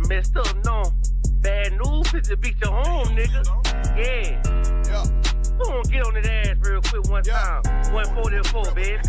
messed up, no. Bad news, bitch, beat your home, nigga. Yeah. Go on, get on his ass real quick one time. 144, bitch.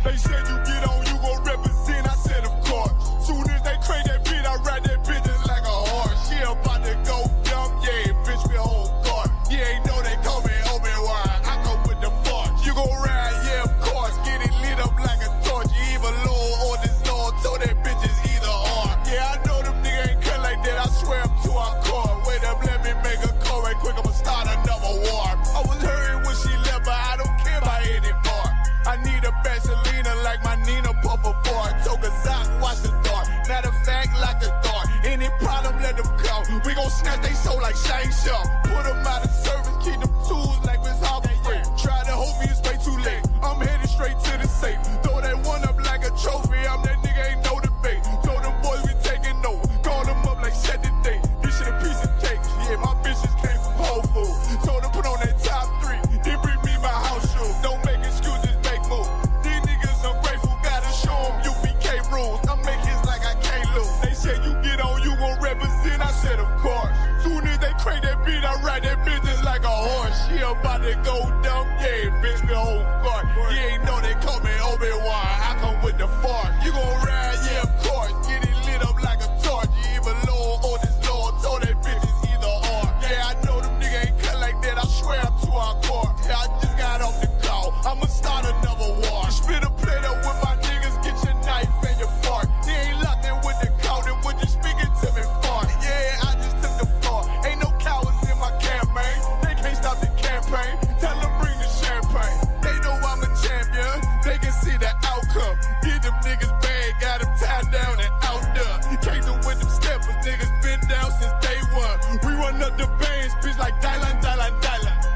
They said you get on, you gon' represent. I said, of course. Soon as they crank that beat, I ride that bitch just like a horse. She about to go dumb, yeah, bitch, me a whole car. You ain't know they call me Obi-Wan. I come with the force. You gon' ride, yeah, of course. Get it lit up like a torch. You either low or this low, so that bitch is either or. Yeah, I know them niggas ain't cut like that. I swear I'm to our core. Wait up, let me make a call right quick. I'ma start another war. I was hurting when she left, but I don't care about anymore. I need a Vaseline like my Nina Puffer Ford. Took a sock, watch the dark. Matter of fact, like the dark. Any problem, let them come. We gon' snatch they soul like Shang Tsung. Put them out of service, keep them tools like Miss Harbor Free. Try to hope it's way too late. I'm headed straight to the safe. Throw that one up like a trophy. I'm that nigga, ain't no debate. Told them boys we taking over. Call them up like set the date. This shit a piece of cake. Yeah, my bitches came from Whole Foods. Told them put on that top 3. Then bring me my house shoes. Don't make excuses, make moves. These niggas ungrateful, gotta show them UPK rules. I make hits like I can't lose. They said you get on, you gon' represent. I said of course. Soon as they crank that beat, I ride that bitch just like a horse. She about to go dumb, yeah, bitch, me whole car. You ain't know they call me Obi-Wan. I come with the force. You gon' ride, yeah, of course. Get it lit up like a torch. You either low or this low, so that bitch is either or. Yeah, I know them niggas ain't cut like that. I swear I'm to our core. Yeah, I just got off the call. I'ma start another war. Spit a plate up with my niggas, get your knife and your fork. They ain't locked in with the count, and when you speaking to me far. Yeah, I just took the floor. Ain't no cowards in my campaign. They can't stop the campaign. Tell them bring the champagne. They know I'm a champion. They can see the outcome. Get them niggas bad, got them tied down and outdone. Came through with them steppers, niggas been down since day one. We run up the bands, bitch, like Dylan.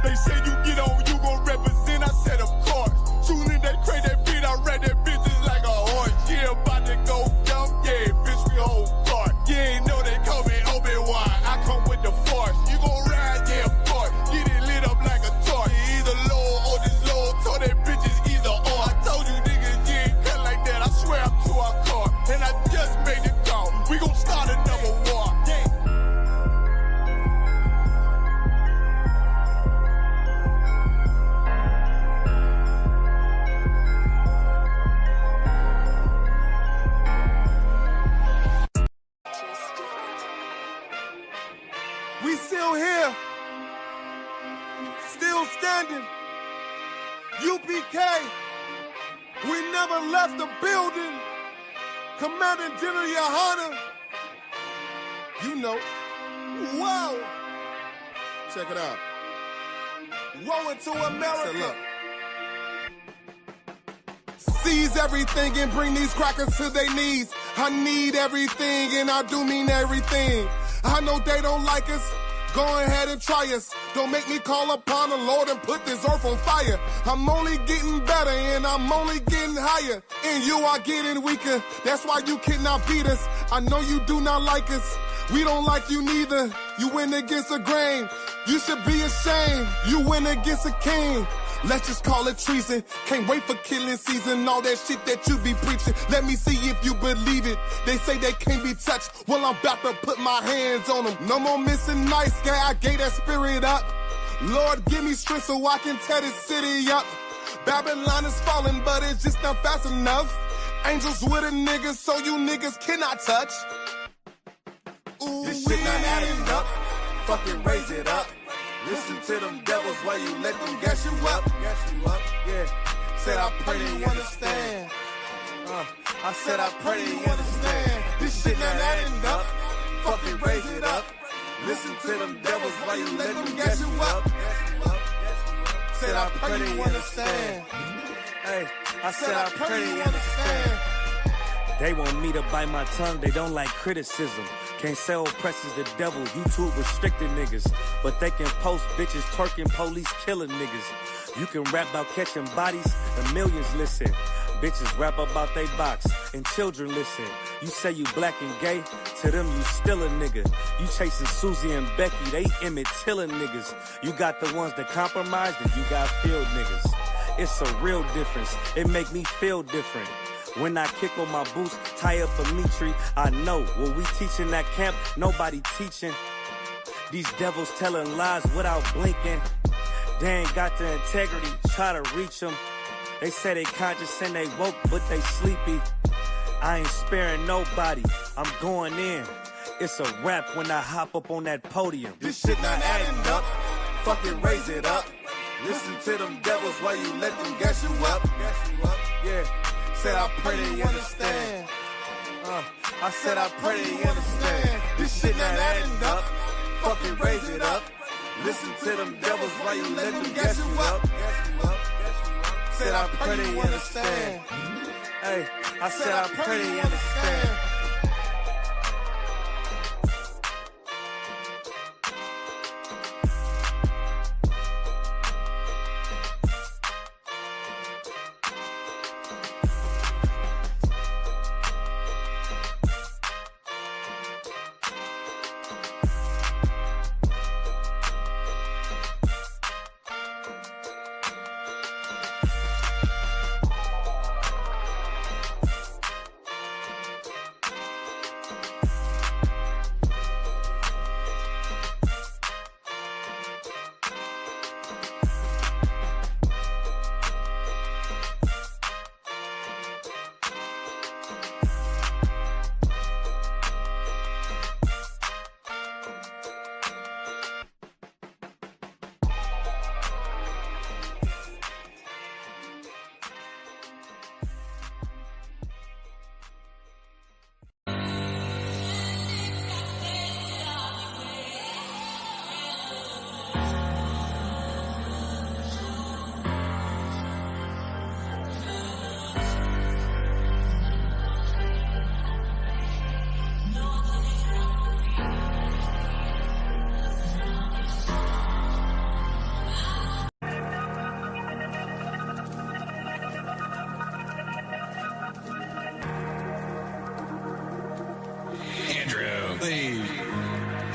They say you get on, you gon' represent. I said of course. Soon as they crank that beat, I ride that bitch just like a horse. Yeah, about to go dumb, yeah, bitch, we whole car. You ain't know they call me Obi-Wan. I come with the force. You gon' ride, yeah, of course. Get it lit up like a torch. You either low or this low, so that bitch is either or. I told you niggas, you ain't cut like that. I swear I'm to our car. And I just made it call. We gon' start another war. Yeah. We still here, still standing. UPK, we never left the building. Commander General YAHANNA, you know. Whoa, check it out. Woe into America. Seize everything and bring these crackers to their knees. I need everything and I do mean everything. I know they don't like us. Go ahead and try us. Don't make me call upon the Lord and put this earth on fire. I'm only getting better and I'm only getting higher. And you are getting weaker. That's why you cannot beat us. I know you do not like us. We don't like you neither. You went against the grain. You should be ashamed. You went against a king. Let's just call it treason. Can't wait for killing season. All that shit that you be preaching. Let me see if you believe it. They say they can't be touched. Well, I'm about to put my hands on them. No more missing nice guy. I gave that spirit up. Lord, give me strength so I can tear this city up. Babylon is falling, but it's just not fast enough. Angels with a nigga, so you niggas cannot touch. Ooh, this shit not adding up. Fucking raise it up. Listen to them devils while you let them gas you up. Yeah. Said I pray that you understand. I said I pray that you understand. This shit not adding up. Fucking raise it up. Listen to them devils while you let them gas you up. Said I pray that you understand. Hey, I said I pray that you understand. They want me to bite my tongue, they don't like criticism. Can't say oppressors the devil, YouTube restricted niggas. But they can post bitches twerking, police killing niggas. You can rap about catching bodies and millions listen. Bitches rap about they box and children listen. You say you black and gay, to them you still a nigga. You chasing Susie and Becky, they Emmett Tiller niggas. You got the ones that compromised and you got field niggas. It's a real difference, it make me feel different. When I kick on my boots, tie up a meat tree, I know what we teaching that camp, nobody teaching. These devils telling lies without blinking. They ain't got the integrity, try to reach them. They say they conscious and they woke, but they sleepy. I ain't sparing nobody, I'm going in. It's a rap when I hop up on that podium. This shit not adding up, fucking raise it up. Listen to them devils while you let them gas you up. Yeah, said I pray they understand. I said I pray they understand. This shit not adding up, fucking raise it up. Listen to them devils while you let them gas you up. Said I pray they understand. Hey, I said I pray they understand.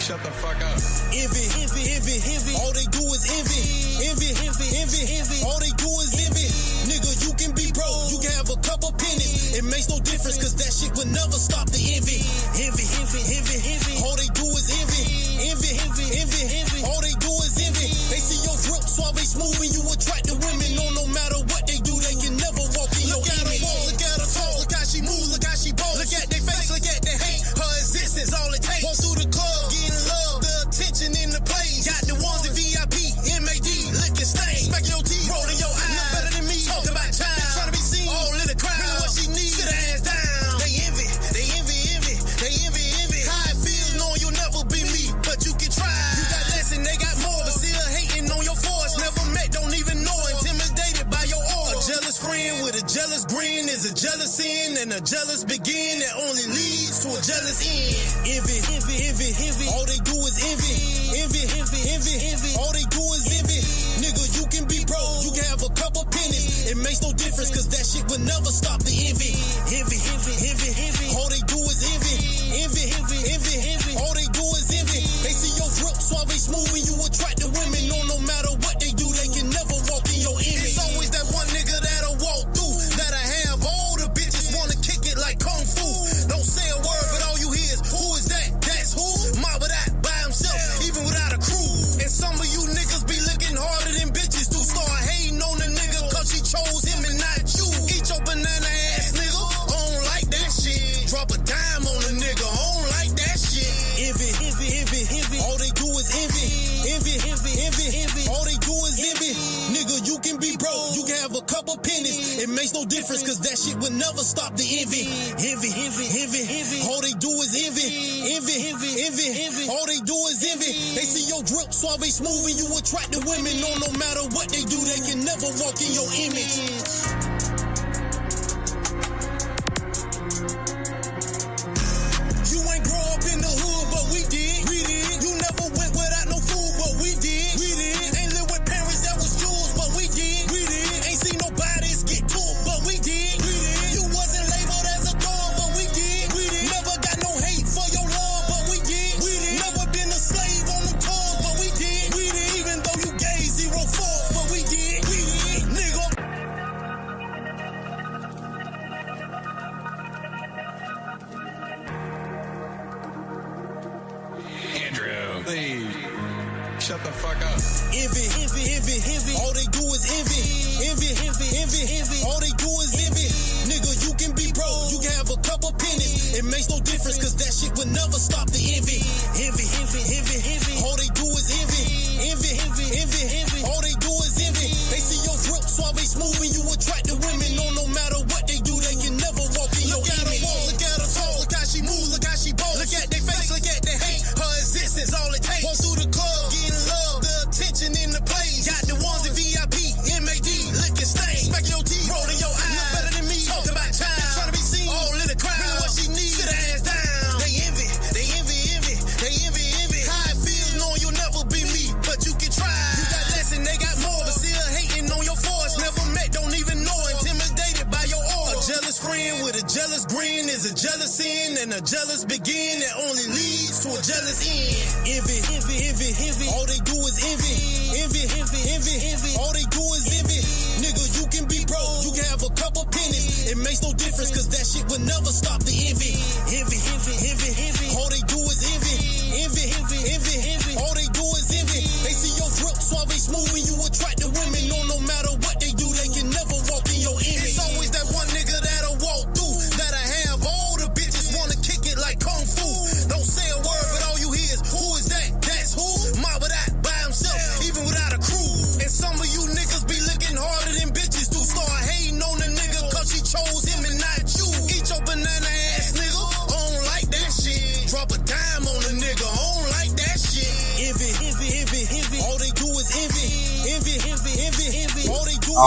Shut the fuck up. Envy. All they do is envy. Envy. All they do is envy. Nigga, you can be broke. You can have a couple pennies. It makes no difference, cause that shit will never stop the envy. Envy. All they do is envy. Envy. All they do is envy. They see your drip suave smooth and you attract the women. No matter what they do, they can never walk in your image. Look at her talk, look how she move, look how she bold. Look at their face, look at their hate. Her existence, all it takes. Walk through the club, getting love, the attention in the place. Got the ones in VIP, MAD, licking stains. Smacking your teeth, rolling your eyes. Look better than me, talking about time. They trying to be seen, all in the crowd. Really what she needs, sit her ass down. They envy. How it feels knowing you'll never be me, but you can try. You got less and they got more, but still hating on your force. Never met, don't even know, intimidated by your aura. A jealous friend with a jealous grin is a jealous sin, and a jealous begin that only leads to a jealous end. Envy. All they do is envy. Envy. All they do is envy. Nigga, you can be broke, you can have a couple pennies. It makes no difference, cause that shit will never stop the envy. Envy. All they do is envy. Envy. All they do is envy. They see your drip suave smooth and you attract the women. No matter what they do, they can never walk in your image. It's always that one nigga that'll walk through, that'll have all the bitches wanna kick it like kung fu. Don't say a word, but all you hear is, who is that? That's who? Mob of that by himself, even without a crew. And some of you niggas be looking harder than bitches do. Start hating on the nigga cause she chose him and not you. Eat your banana ass nigga, I don't like that shit. Drop a dime on a nigga, I don't like that shit. Envy. All they do is envy. Envy. All they do is envy. Nigga, you can be broke, you can have a couple pennies. It makes no difference, cause that shit will never stop the envy. Envy. All they do is envy. Envy. All they do is envy. They see your drip suave smooth and you attract the women. No matter what they do, they can never walk in your image. You ain't grow up in the hood, but we did. You never went without no food, but we did. Ain't live with parents that was yours, but we did. Ain't seen no bodies get took, but we did. You wasn't labeled as a dog, but we did. Never got no hate for your love, but we did. Never been a slave on them tours, but we did. Even though you gave 0 faults, but we did. Nigga. Shut the fuck up. Envy, envy, envy, envy. All they do is envy. Envy, envy, envy, envy. All they do is envy. Nigga, you can be broke. You can have a couple pennies. It makes no difference, cause that shit will never stop the envy. Envy, envy, envy, envy. All they do is envy. Envy, envy, envy, envy. All they do is envy. They see your drip suave smooth and you attract the women. No matter what they do, they can never walk in your image. Look at her talk, look how she move, look how she bold. Look at their face, look at the hate. Her existence, all it takes. Walk through the club, getting love, the attention in the place. Got the ones in VIP, MAD, licking stains. Smacking your teeth, rolling your eyes. Look better than me, talking about time. Trying to be seen, all in the crowd. Really what she needs, sit her ass down. They envy, they envy, envy. They envy, envy. How it feels knowing you'll never be me, but you can try. You got less and they got more, but still hating on your force. Never met, don't even know. Intimidated by your aura. A jealous friend with a jealous grin is a jealous sin, and a jealous begin that only leads to a jealous end. Envy, envy, envy, envy. All they do is envy. Envy, envy, envy, envy. All they do is envy. Nigga, you can be broke. You can have a couple pennies. It makes no difference, cause that shit will never stop the envy. Envy, envy, envy, envy. All they do is envy. Envy, envy, envy, envy. All they do is envy. They see your drip suave smooth and you attract the women. No matter what they do, they can never walk in your image. It's always that one nigga that'll walk through, that'll have all the bitches wanna kick it like kung fu. Don't say a word, but all you hear is, who is that? That's who? Mob of that by himself, even without a crew. And some of you niggas be looking harder than bitches do. Start hating on the nigga cause she chose him and not you. Eat your banana ass nigga, I don't like that shit. Drop a dime on a nigga, I don't like that shit. Envy, envy, envy, envy. All they do is envy. Envy, envy, envy, envy. All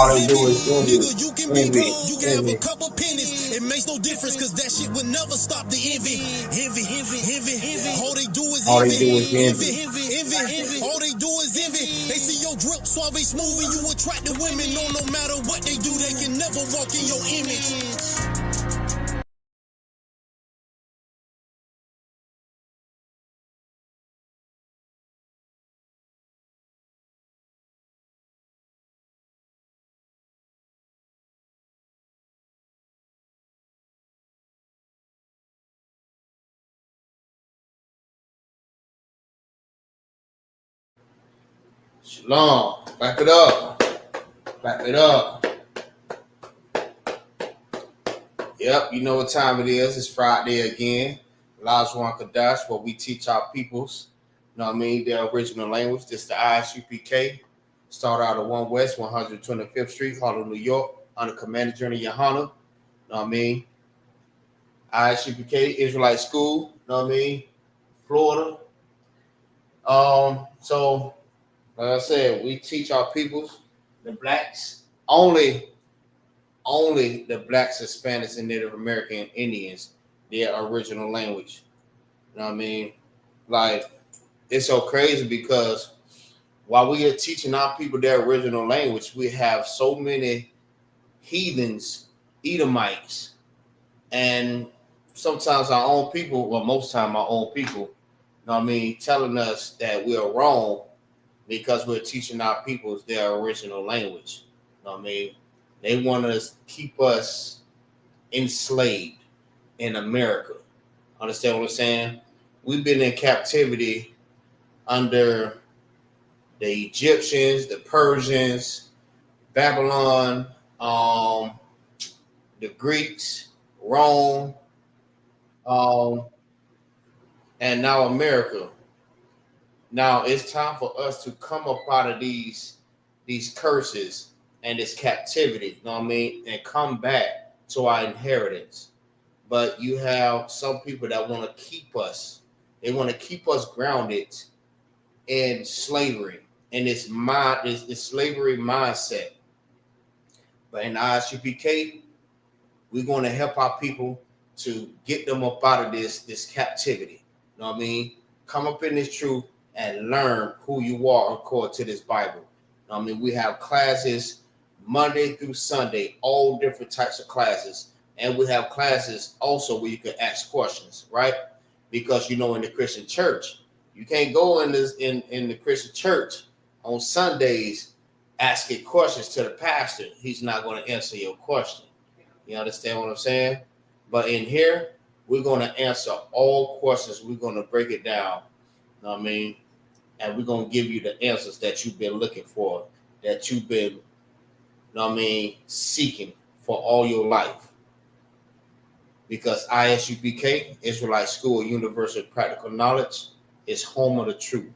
they do is envy. Nigga, you can be broke, you can have a couple pennies. It makes no difference, cause that shit will never stop the envy. Envy, envy, envy, envy. All they do is envy. Envy, envy, envy, envy. All they do is envy. They see your drip suave smooth and you attract the women. No matter what they do, they can never walk in your image. Shalom. Back it up. Back it up. Yep, you know what time it is. It's Friday again. Lashawan Qadash, where we teach our peoples, you know what I mean, their original language. This is the Isupk. Start out at 1 West, 125th Street, Harlem, New York, under Commander General YAHANNA. You know what I mean? Isupk, Israelite School, you know what I mean? Florida. So like I said, we teach our peoples, the blacks, only the blacks, Hispanics, and Native American Indians, their original language. You know what I mean? Like, it's so crazy because while we are teaching our people their original language, we have so many heathens, Edomites, and sometimes our own people, well, most time our own people, you know what I mean, telling us that we are wrong because we're teaching our peoples their original language. You know what I mean? They want to keep us enslaved in America. Understand what I'm saying? We've been in captivity under the Egyptians, the Persians, Babylon, the Greeks, Rome, and now America. Now it's time for us to come up out of these curses and this captivity, you know what I mean, and come back to our inheritance. But you have some people that want to keep us. They want to keep us grounded in slavery, in this slavery mindset. But in Isupk, we're going to help our people to get them up out of this captivity. You know what I mean? Come up in this truth and learn who you are according to this Bible. I mean, we have classes Monday through Sunday, all different types of classes. And we have classes also where you can ask questions, right? Because, you know, in the Christian church, you can't go in the Christian church on Sundays asking questions to the pastor. He's not going to answer your question. You understand what I'm saying? But in here, we're going to answer all questions. We're going to break it down. You know what I mean? and we're gonna give you the answers that you've been looking for, that you've been, seeking for all your life. Because ISUPK, Israelite School of Universal Practical Knowledge, is home of the truth.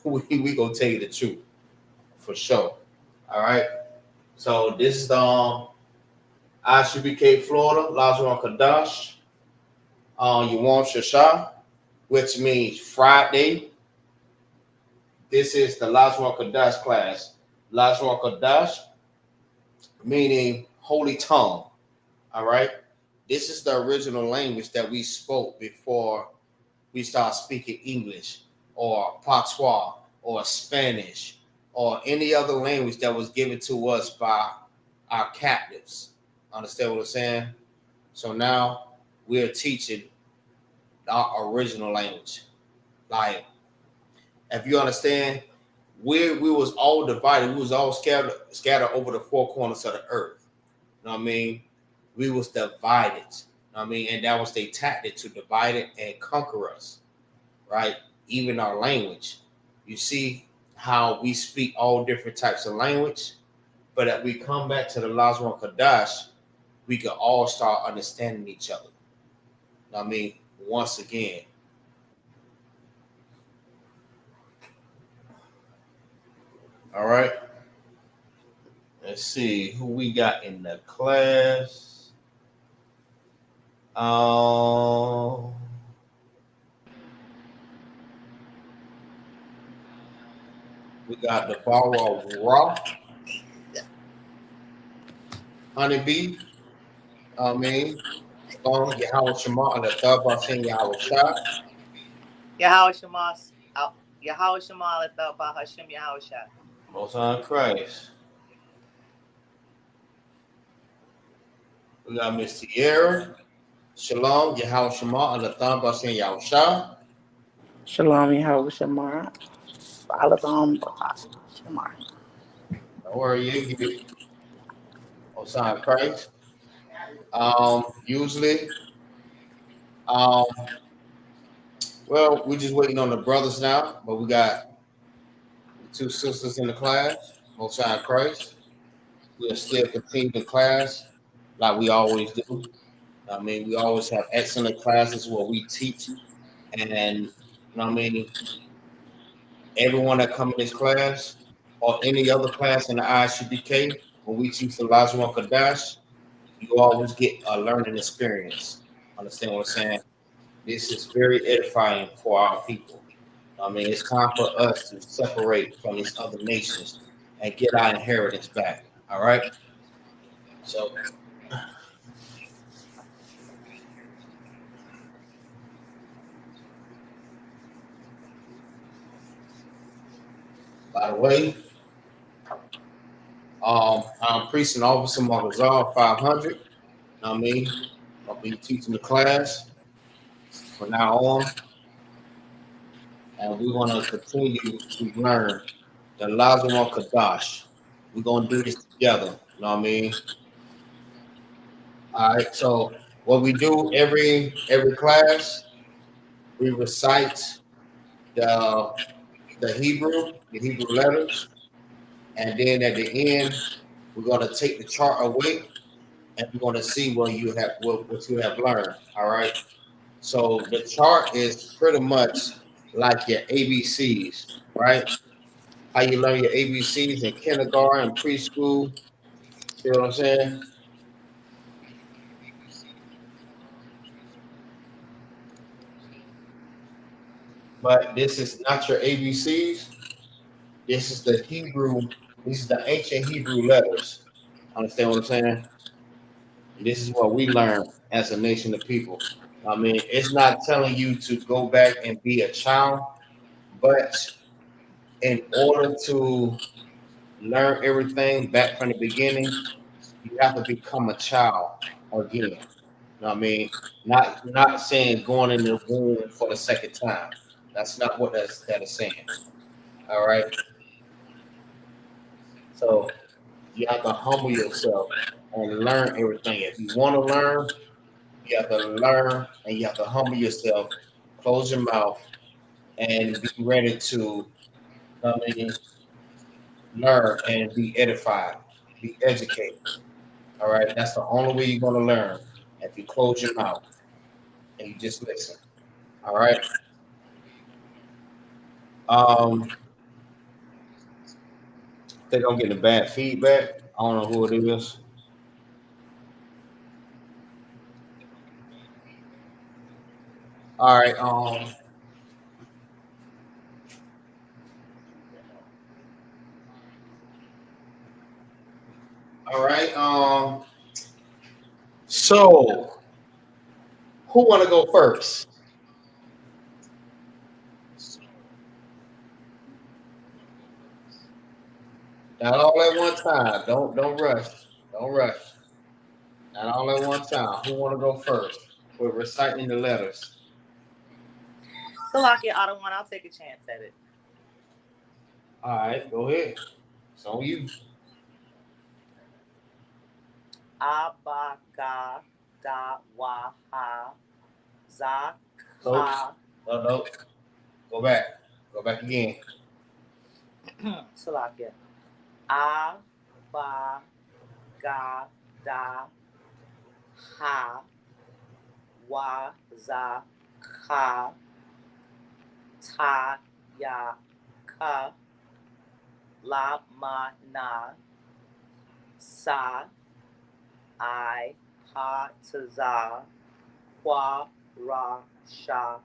we gonna tell you the truth for sure. All right. So this is the ISUPK Florida, Lashawan Qadash, Yom Shashah, which means Friday. This is the Lashawan Qadash class. Lashawan Qadash, meaning holy tongue. All right. This is the original language that we spoke before we start speaking English or Patois or Spanish or any other language that was given to us by our captives. Understand what I'm saying? So now we're teaching our original language. Like, if you understand, we was all divided. We was all scattered over the four corners of the earth. You know what I mean? We was divided. You know what I mean? And that was their tactic, to divide it and conquer us. Right? Even our language. You see how we speak all different types of language, but if we come back to the Lashawan Qadash, we can all start understanding each other. You know what I mean? Once again. All right. Let's see who we got in the class. We got the Barra Raw, Honeybee. Yahweh Shema and the Taba saying Yahweh Shah. Yahweh Shema, Yahweh Shema, let the Hashem Yahweh Shah. Most High Christ. We got Miss Tierra. Shalom, Yahweh Shema and the Taba saying Yahweh Shah. Shalom, Yahweh Shema. Shalom, Shema. Don't worry, you get Most High Christ. Usually, well, we're just waiting on the brothers now, but we got two sisters in the class, Most High Christ. We'll still continue the class like we always do. I mean, we always have excellent classes where we teach, and you know what I mean, everyone that come in this class or any other class in the ISUPK, when we teach the Lashawan Qadash, you always get a learning experience. Understand what I'm saying? This is very edifying for our people. I mean, it's time for us to separate from these other nations and get our inheritance back. All right? So, by the way, I'm Priest and Officer MAGAZAR 500. I mean, I'll be teaching the class from now on. And we're going to continue to learn the Lashawan Qadash. We're going to do this together. You know what I mean? All right. So what we do every class, we recite the Hebrew letters, and then at the end, we're going to take the chart away, and we're going to see what you have learned. All right. So the chart is pretty much like your ABCs, right? How you learn your ABCs in kindergarten, preschool. See what I'm saying? But this is not your ABCs. This is the Hebrew. This is the ancient Hebrew letters. Understand what I'm saying? This is what we learn as a nation of people. I mean, it's not telling you to go back and be a child, but in order to learn everything back from the beginning, you have to become a child again. You know what I mean? Not saying going in the womb for the second time. That's not what that is saying. All right. So you have to humble yourself and learn everything. If you want to learn, you have to learn and you have to humble yourself. Close your mouth and be ready to, learn and be edified, be educated. All right, that's the only way you're going to learn. If you close your mouth and you just listen. All right. I think I'm getting bad feedback. I don't know who it is. All right. All right. So who want to go first? Not all at one time. Don't rush. Don't rush. Not all at one time. Who want to go first? We're reciting the letters. Salakia, I don't want. I'll take a chance at it. All right, go ahead. It's on you. Abaga da waha za So, ka. no. Go back. Go back again. Salakia. Abaga da ha wa za ka ta ya ka la ma na sa I ha ta za kwa ra sha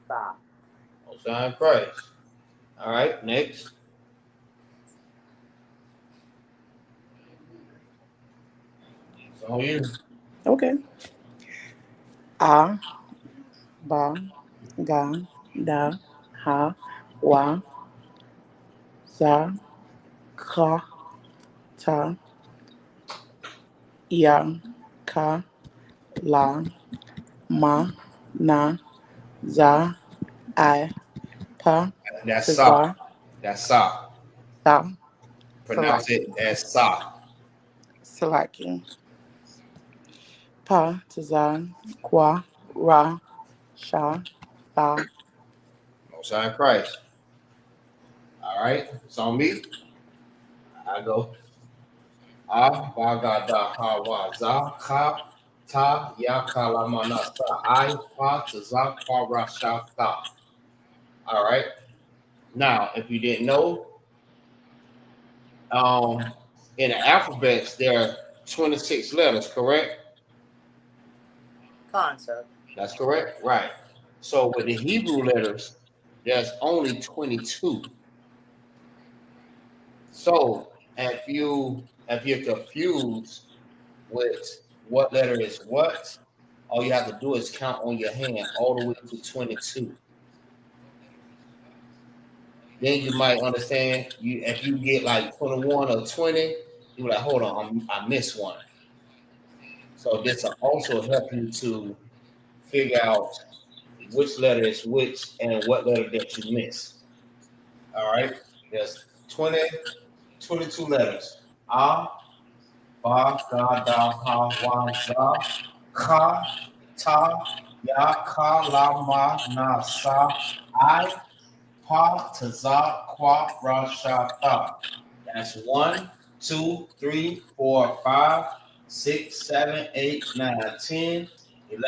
tha. Hosanna Christ. All right, next. It's on you. Okay. A, ba, ga, da, ha, wa, za, ka, ta, ya, ka, la, ma, na, za, I, pa, That's ta, Sa. za, That's Sa. sa, Pronounce it as Sa. Salaki. Pa, ta, za, kwa, ra, sha, tha. Hosanna Christ. All right, it's on me. I go. A ba ga da ha wa za ka ta ya ka la ma na sa I pa ta za kwa ra sha tha. All right. Now, if you didn't know, in the alphabets there are 26 letters, correct? Concept. That's correct, right? So with the Hebrew letters, there's only 22. So if you're confused with what letter is what, all you have to do is count on your hand all the way to 22. Then you might understand. If you get like 21 or 20, you're like, hold on, I missed one. So this will also help you to figure out which letter is which and what letter that you missed. All right, there's 22 letters. A, ba, ga, da, ha, wa, za, ka, ta, ya, ka, la, ma, na, sa, I, pa, ta, za, kwa, ra, sha, ta. That's 1, 2, 3, 4, 5, 6, 7, 8, 9, 10,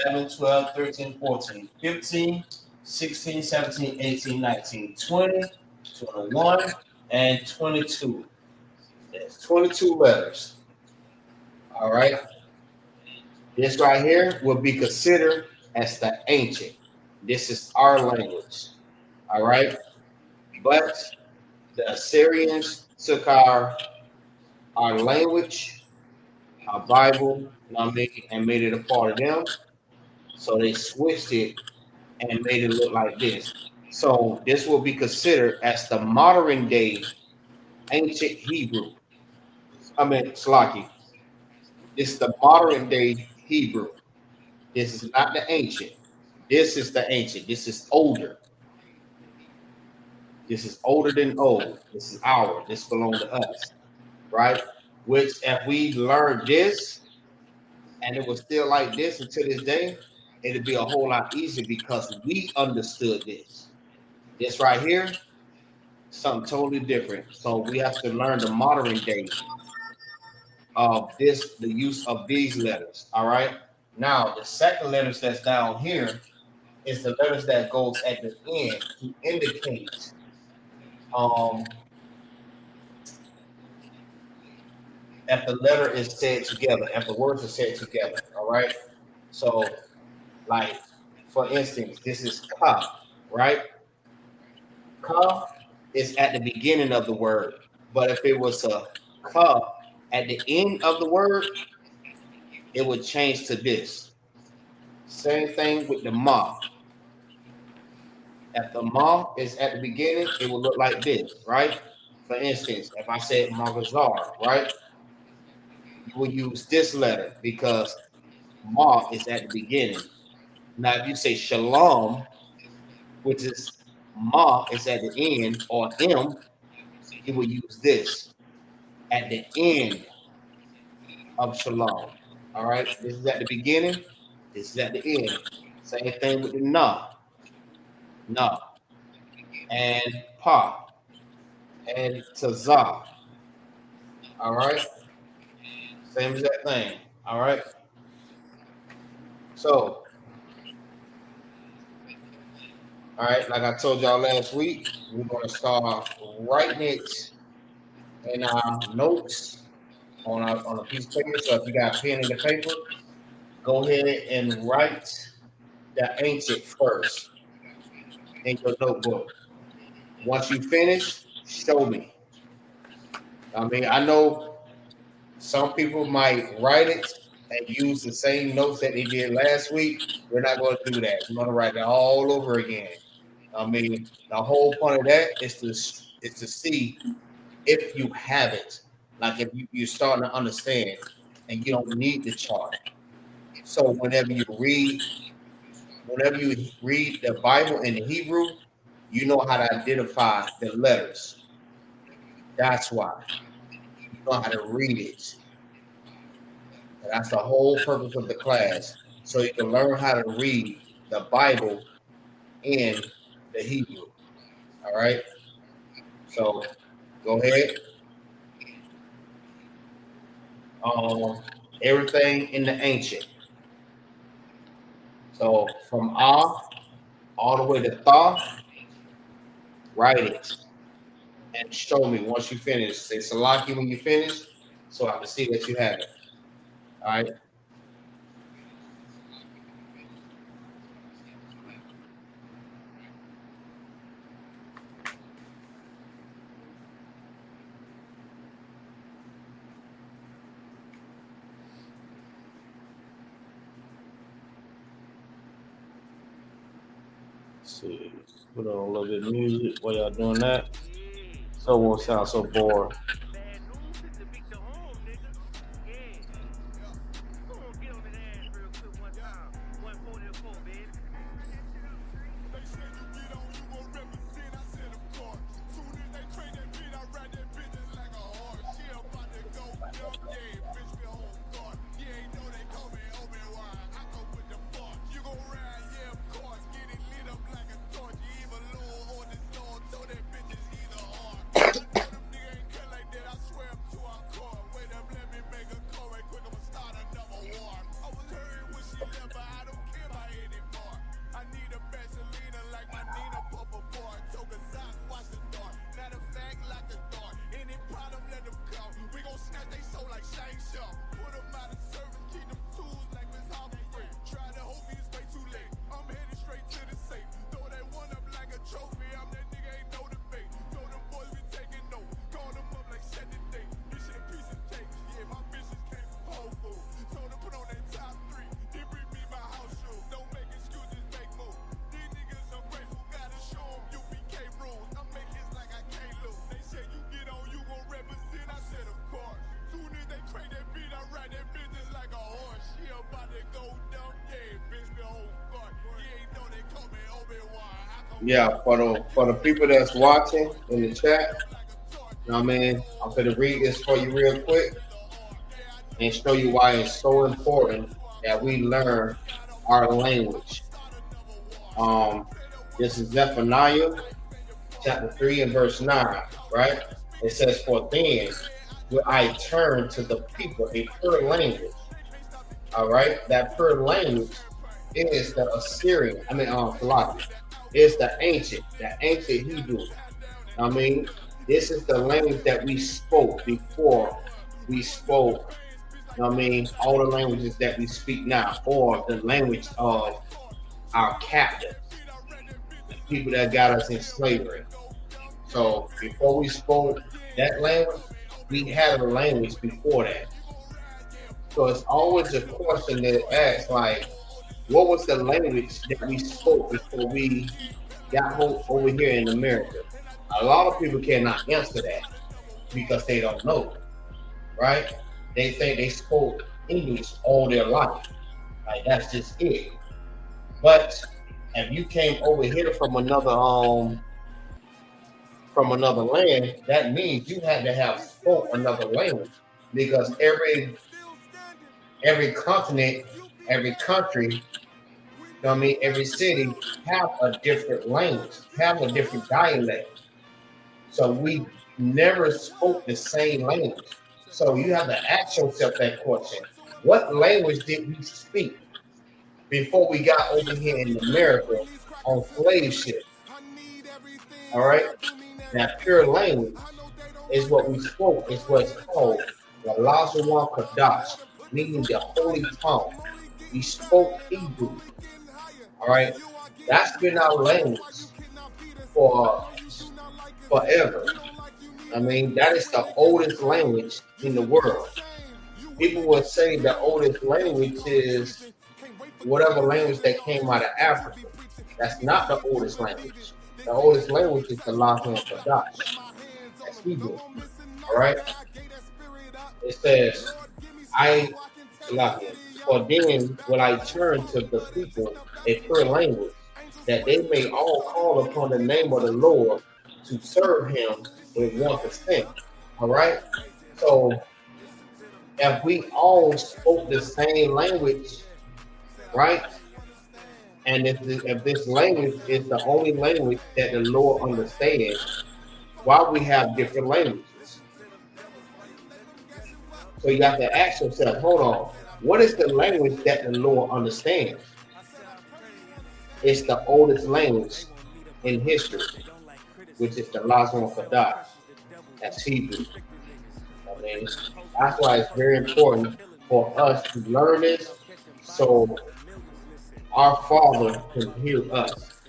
11, 12, 13, 14, 15, 16, 17, 18, 19, 20, 21, and 22. There's 22 letters. All right. This right here will be considered as the ancient. This is our language. All right. But the Assyrians took our language, our Bible, and made it a part of them. So they switched it and made it look like this. So this will be considered as the modern day ancient Hebrew. I mean, Slaki. This is the modern day Hebrew. This is not the ancient. This is the ancient. This is older. This is older than old. This is ours. This belongs to us, right? Which, if we learned this and it was still like this until this day, it'd be a whole lot easier because we understood this. This right here, something totally different. So we have to learn the modern day of this, the use of these letters. All right. Now the second letters that's down here is the letters that goes at the end to indicate if the letter is said together, if the words are said together. All right. So, like for instance, this is ka, right? Ka is at the beginning of the word, but if it was a ka at the end of the word, it would change to this. Same thing with the ma. If the ma is at the beginning, it will look like this, right? For instance, if I said MAGAZAR, right? You will use this letter because ma is at the beginning. Now, if you say shalom, which is ma is at the end, or m, you will use this at the end of shalom. All right, this is at the beginning, this is at the end. Same thing with the na, and pa, and tazah. All right, same exact thing. All right, so, all right, like I told y'all last week, we're going to start writing it in our notes on a piece of paper. So if you got a pen and the paper, go ahead and write the ancient first in your notebook. Once you finish, show me. I mean, I know some people might write it and use the same notes that they did last week. We're not going to do that. We're going to write it all over again. I mean, the whole point of that is to see if you have it. Like if you're starting to understand and you don't need the chart. So whenever you read the Bible in the Hebrew, you know how to identify the letters. That's why. You know how to read it. And that's the whole purpose of the class. So you can learn how to read the Bible in the Hebrew. All right? So go ahead. Everything in the ancient. So from A all the way to Tha, write it and show me once you finish. Say Salaki when you finish, so I can see that you have it. All right. See, put on a little bit of music while y'all doing that, so it won't sound so boring. Yeah, for the people that's watching in the chat, you know what I mean? I'm going to read this for you real quick and show you why it's so important that we learn our language. This is Zephaniah chapter 3 and verse 9, right? It says, "For then will I turn to the people a pure language." All right, that pure language is the Assyrian. Salafi. It's the ancient Hebrew. I mean, this is the language that we spoke before we spoke. All the languages that we speak now, or the language of our captives, the people that got us in slavery. So before we spoke that language, we had a language before that. So it's always a question that asks, like, what was the language that we spoke before we got over here in America? A lot of people cannot answer that because they don't know, right? They think they spoke English all their life. Like, that's just it. But if you came over here from another land, that means you had to have spoke another language, because every continent, every country, every city have a different language, have a different dialect. So we never spoke the same language. So you have to ask yourself that question: what language did we speak before we got over here in America on slave ship? All right, that pure language is what we spoke. It's what's called the Lashawan Qadash, meaning the holy tongue. We spoke Hebrew. All right, that's been our language for forever. That is the oldest language in the world. People would say the oldest language is whatever language that came out of Africa. That's not the oldest language. The oldest language is the Lashawan Qadash. That's Hebrew. All right. It says, "For then will I turn to the people a pure language, that they may all call upon the name of the Lord to serve him with one consent." All right. So if we all spoke the same language, right? And if this language is the only language that the Lord understands, why we have different languages? So you have to ask yourself, hold on, what is the language that the Lord understands? It's the oldest language in history, which is the Lashawan Qadash. That's Hebrew. That's why it's very important for us to learn this, so our Father can hear us.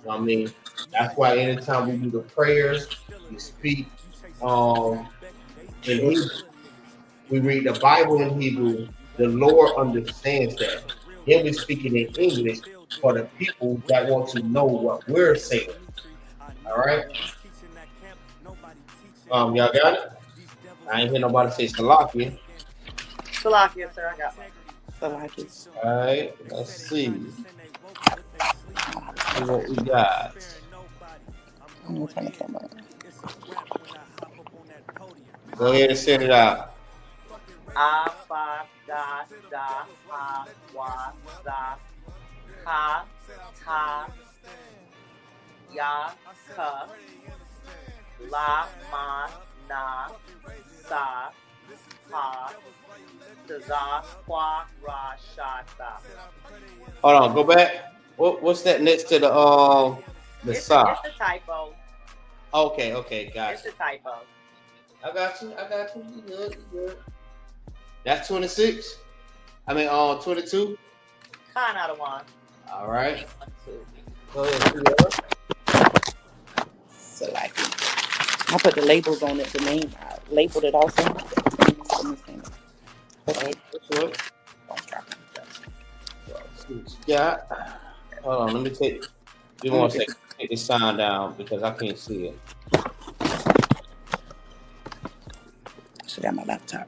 That's why anytime we do the prayers, we speak in Hebrew, we read the Bible in Hebrew, the Lord understands that. Then we speak it in English for the people that want to know what we're saying. All right? Y'all got it? I ain't hear nobody say Salakia. Salakia, sir, I got it. Salakia. All right, let's see. What we got. I'm gonna turn the camera on. Go ahead and set it out. Fa da da ha wa za ha ta ya ka la ma na sa ha za kwa ra sha ta. Hold on, go back. What's that next to the sa? It's a typo. Okay, gotcha. It's a typo. I got you. You good. That's 26. 22. Kind out of one. All right. 1, 2. Go ahead. Salakia. I put the labels on it, the name. I labeled it also. Okay. Yeah. Hold on. Let me take. You want to take this sound down because I can't see it. Should have my laptop.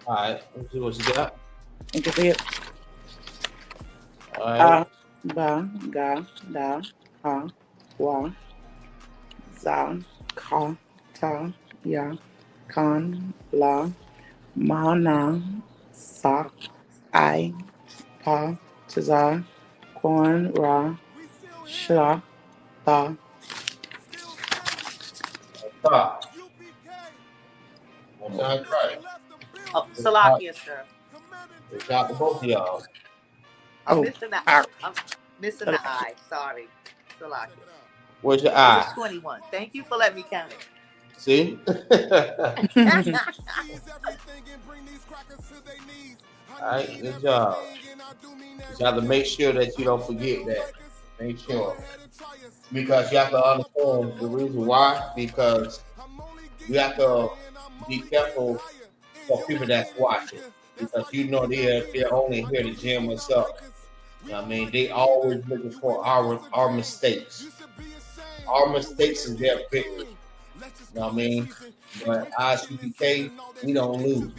All right. Let's see what you got. You can see it. All right. Ba, ga, da, ha, wa, za, ka, ta, ya, kan, la, ma, na, sa, I, Pa, Taza, Quan, Ra, Sha, Tha. Stop. One time, right. Oh, Salakia, sir. It's out to both of y'all. I'm Oh, missing the ah, I'm missing the I. Sorry. Salakia. Where's your It eye? was 21. Thank you for letting me count it. See? All right, good job. You have to make sure that you don't forget that. Make sure. Because you have to understand the reason why. Because you have to be careful for people that's watching. Because you know they're only here to jam us up. You know what I mean? They always looking for our mistakes. Our mistakes is their victory. You know what I mean? But ISUPK, we don't lose.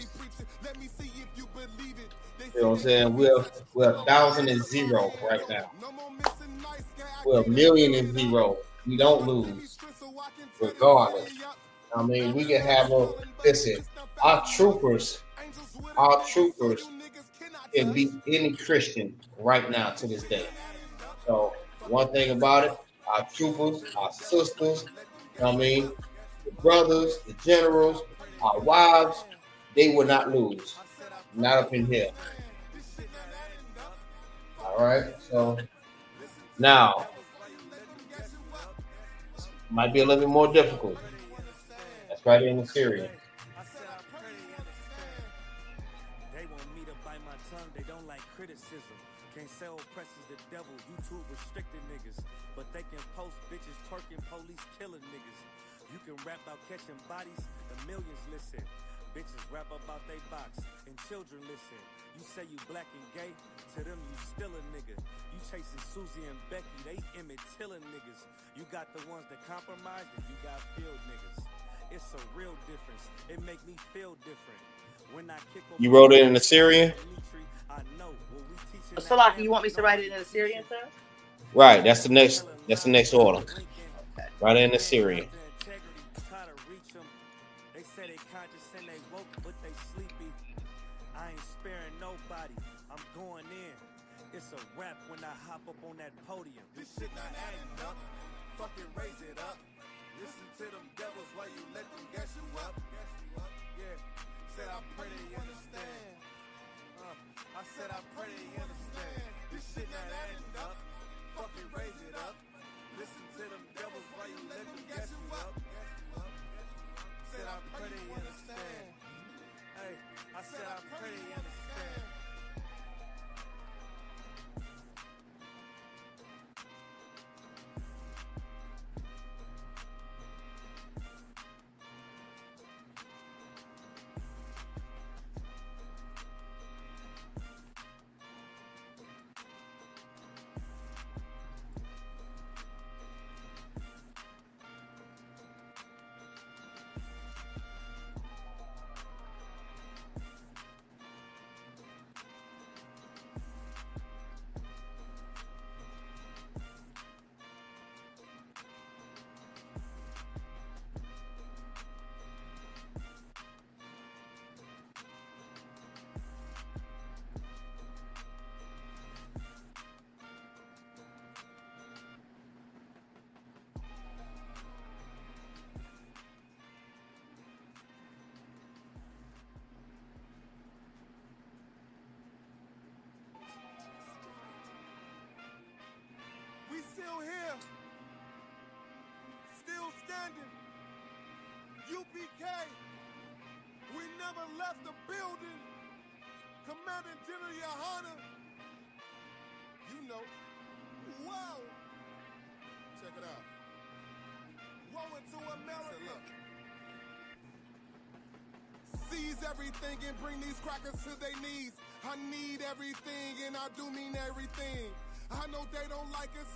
You know what I'm saying? We're 1,000 right now. We're 1,000,000. We don't lose, regardless. I mean, we can have a listen. Our troopers can beat any Christian right now to this day. So one thing about it, our troopers, our sisters, you know what I mean, the brothers, the generals, our wives, they will not lose. Not up in here. All right. So now might be a little bit more difficult. That's right in the Syrian. They want me to bite my tongue, they don't like criticism. Can't sell presses the devil, YouTube restricted niggas. But they can post bitches twerking, police killing niggas. You can rap about catching bodies, the millions listen. Bitches rap about they box, and children listen. You say you black and gay, to them you still a nigga. You chasing Susie and Becky, they Emmett Tillin niggas. You got the ones that compromise, and you got field niggas. It's a real difference, it make me feel different. When I kick over, You wrote it in the Syrian? I know. Salaki, you want me to write it in Assyrian, sir? Right, that's the next order. Right in the Syrian. They say they conscious and they woke, but they sleepy. I ain't sparing nobody. I'm going in. It's a rap when I hop up on that podium. This shit not adding up. Fucking raise it up. Listen to them devils while you let them gas you up. Yeah. Said I pray they understand. I said I pray they understand. This shit not adding up. Fucking raise it up. Listen to them devils while you let them gas you up. Said I pray they understand. Hey, I said I pray they understand. Still here, still standing. UPK, we never left the building. Commander General YAHANNA, you know, wow. Check it out. Woe into America. Seize everything and bring these crackers to their knees. I need everything and I do mean everything. I know they don't like us.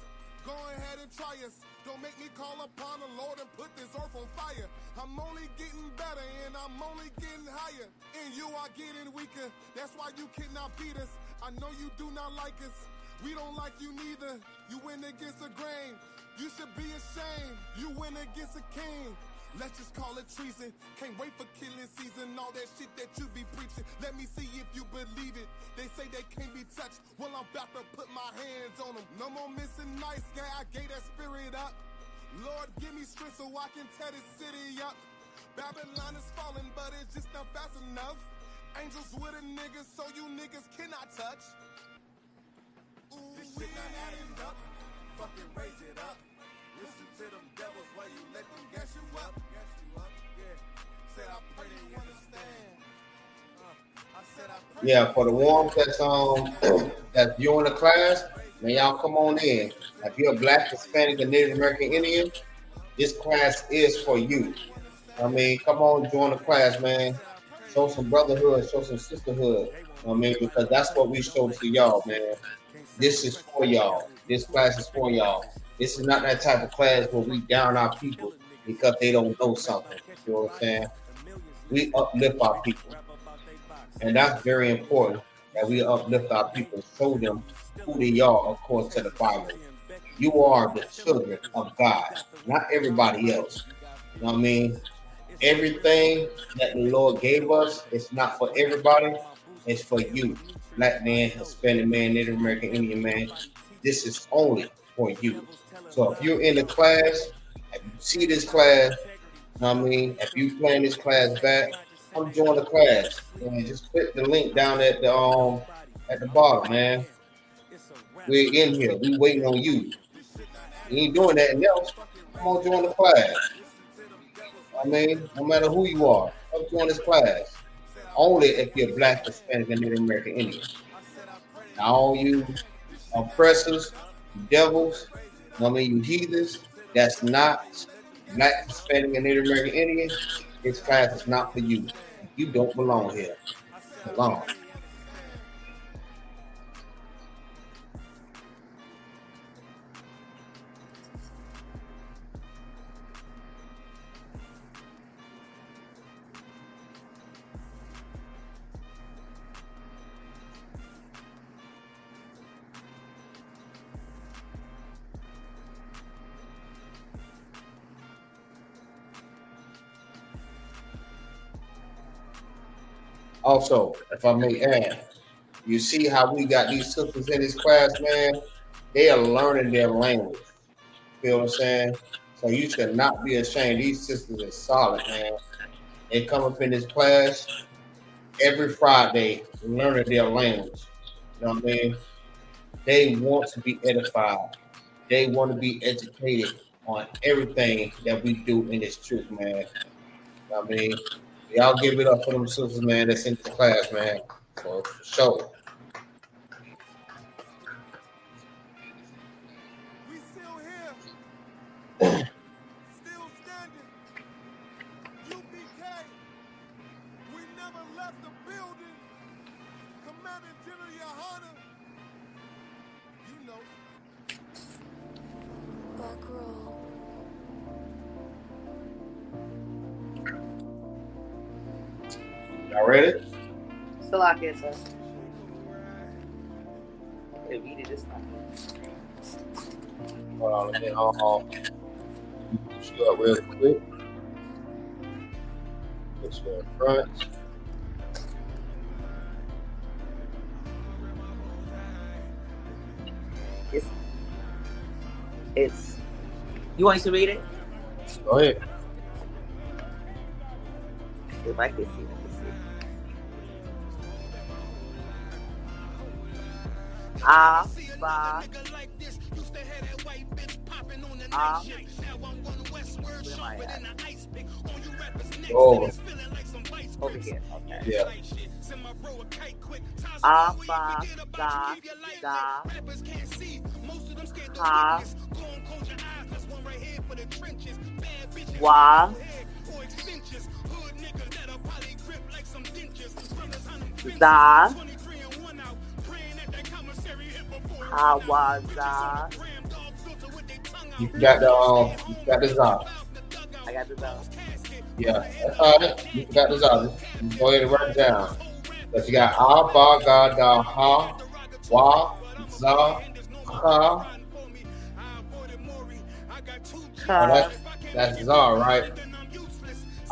Go ahead and try us. Don't make me call upon the Lord and put this earth on fire. I'm only getting better and I'm only getting higher. And you are getting weaker. That's why you cannot beat us. I know you do not like us. We don't like you neither. You went against the grain. You should be ashamed. You went against a king. Let's just call it treason. Can't wait for killing season. All that shit that you be preaching. Let me see if you believe it. They say they can't be touched. Well, I'm about to put my hands on them. No more missing nights, guy. I gave that spirit up. Lord, give me strength so I can tear this city up. Babylon is falling, but it's just not fast enough. Angels with a nigga, so you niggas cannot touch. Ooh, this shit not adding up. Fucking raise it up. Listen to them devils while you let them gas you up. Yeah. Said I pray they understand. Yeah, for the ones that's viewing the class, man, y'all come on in. If you're a Black, Hispanic, and Native American Indian, this class is for you. I mean, come on, join the class, man. Show some brotherhood, show some sisterhood. I mean, because that's what we show to y'all, man. This is for y'all. This class is for y'all. This is not that type of class where we down our people because they don't know something. You know what I'm saying? We uplift our people. And that's very important that we uplift our people, show them who they are according to the Bible. You are the children of God, not everybody else. You know what I mean? Everything that the Lord gave us is not for everybody, it's for you. Black man, Hispanic man, Native American Indian man. This is only for you. So if you're in the class, if you see this class, you know what I mean? If you plan this class back, come join the class. And just click the link down at the bottom, man. We're in here. We waiting on you. You ain't doing nothing else. Come on, join the class. I mean, no matter who you are, come join this class. Only if you're Black, Hispanic, and Native American Indian. Now, all you oppressors, you devils, I mean, you heathens, that's not Black, Hispanic, and Native American Indian. This class is not for you. You don't belong here. Belong. Also, if I may add, you see how we got these sisters in this class, man? They are learning their language. Feel what I'm saying? So you should not be ashamed. These sisters are solid, man. They come up in this class every Friday learning their language. You know what I mean? They want to be edified. They want to be educated on everything that we do in this truth, man. You know what I mean? Y'all give it up for them sisters, man, that's in the class, man. For sure. We still here. Still standing. UPK. We never left the building. Commander General Yahanna. You know. Back row. Y'all ready? Still out here, sir. Yeah, read it this time. Hold on, let me show up real quick. This one in front. It's. You want to read it? Go ahead. If I can see it. Over. Over here. Okay. Yeah. You got the Zah. I got the Zah. Yeah, that's all right. You got the Zah. Go ahead and write it down. But you got Ba Ga Da Ha Wa Za Ka. That's Zah, right?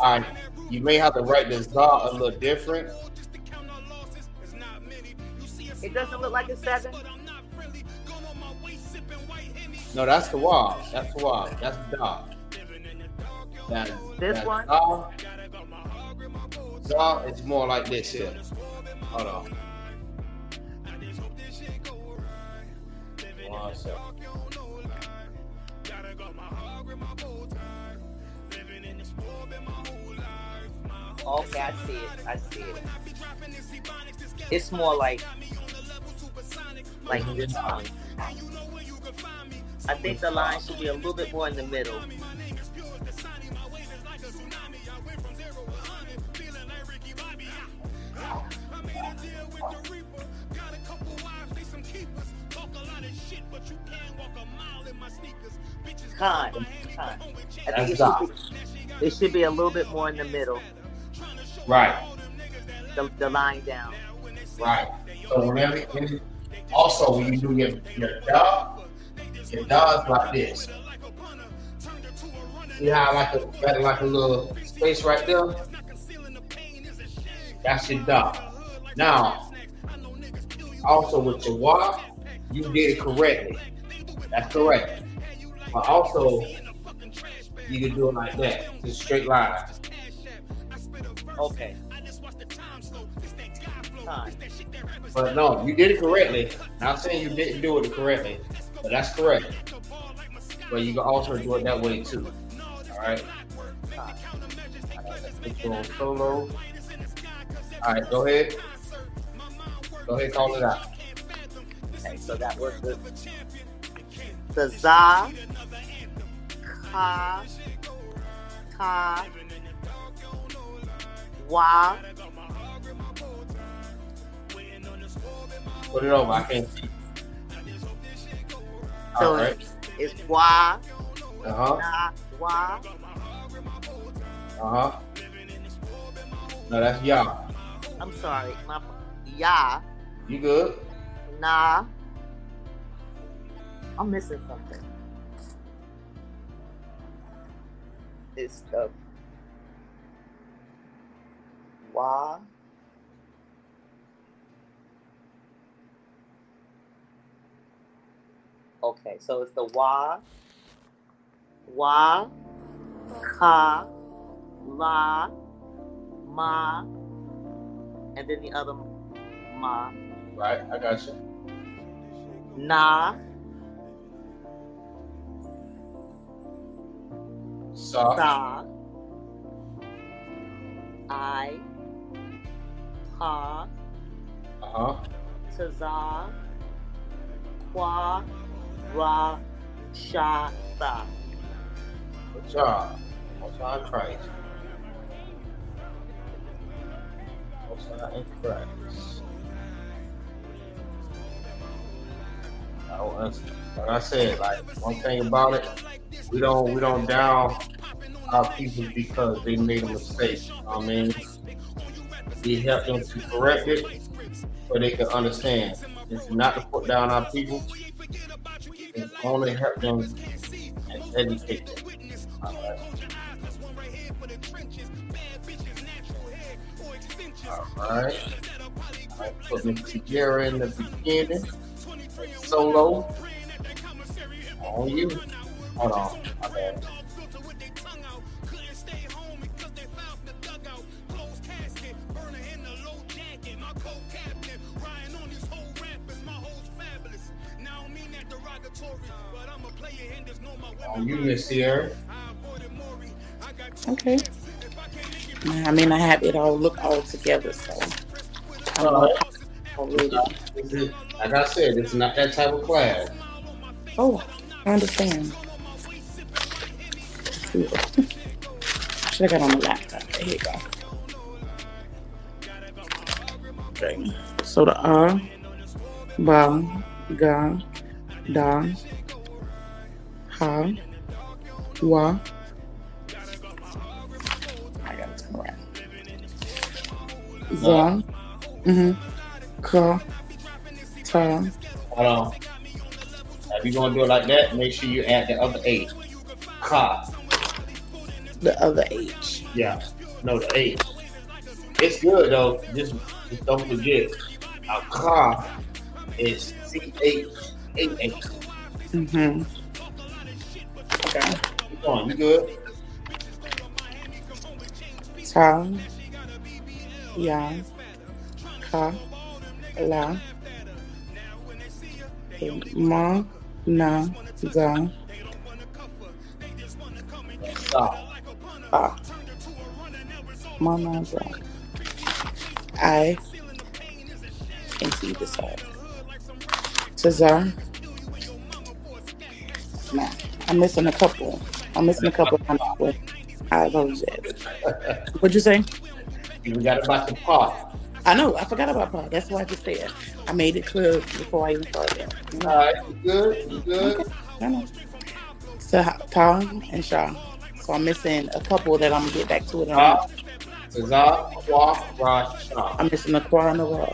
All right, you may have to write the za a little different. It doesn't look like a 7. No, that's the wah. That's the wah. That's the da. This one? Za is more like this here. Hold on. One second. Okay, I see it. I see it. It's more like this one. I think the line should be a little bit more in the middle. Con. I think it should be a little bit more in the middle. Right. The line down. Right. So whenever, also when you do your da is like this. See how like a little space right there? That's your da. Now, also with your wa, you did it correctly. That's correct. But also, you can do it like that. Just straight line. Okay. But no, you did it correctly. Not saying you didn't do it correctly, but that's correct. But you can also do it that way too. All right. Let's go on solo. All right, go ahead. Go ahead, call it out. Okay, so that was the za, ka, ta, wa. Put it over. I can't see. So right. It's wa, na, wa. No, that's ya. I'm sorry, ya. You good? Nah. I'm missing something. It's the wa. Okay, so it's the wa, ka, la, ma, and then the other ma. Right, I got you. Na, sa, I, ha, taza, kwa, ra, sha, tha. Good job. Most high Christ. Most high in Christ. Like I said, like one thing about it, we don't down our people because they made a mistake. You know what I mean, we help them to correct it so they can understand. It's not to put down our people. It's only help them and educate them. All right. I put me together in the beginning. Solo. On you. Hold on. My bad. On you, Miss Sierra. Okay. I mean, I have it all look all together, so. Like I said, it's not that type of class. Oh, I understand. Should have got on the laptop. There you go. Okay. So the ba, ga, da, ha, wa. I gotta turn around. Za, ka, ta. Hold on. If you're gonna do it like that, make sure you add the other H. Ka. The other H. Yeah, no, the 8. It's good though. Just don't forget, a car is CH88. Mm-hmm. Okay. Keep on, you good? Ta, ya, ka, la, ma, na, za, Stop. ba. Ma, na, za. I can see this side. Tazar. Nah, I'm missing a couple. On that one. I apologize. What'd you say? You forgot about the part. I know. I forgot about Paul. That's why I just said. I made it clear before I even started. All right, you good? You good? Okay. I know. So, Ta and Shah. So I'm missing a couple that I'm going to get back to it. Tazar, Kwa, Ra, Shah. I'm missing the Kwa and the Ra.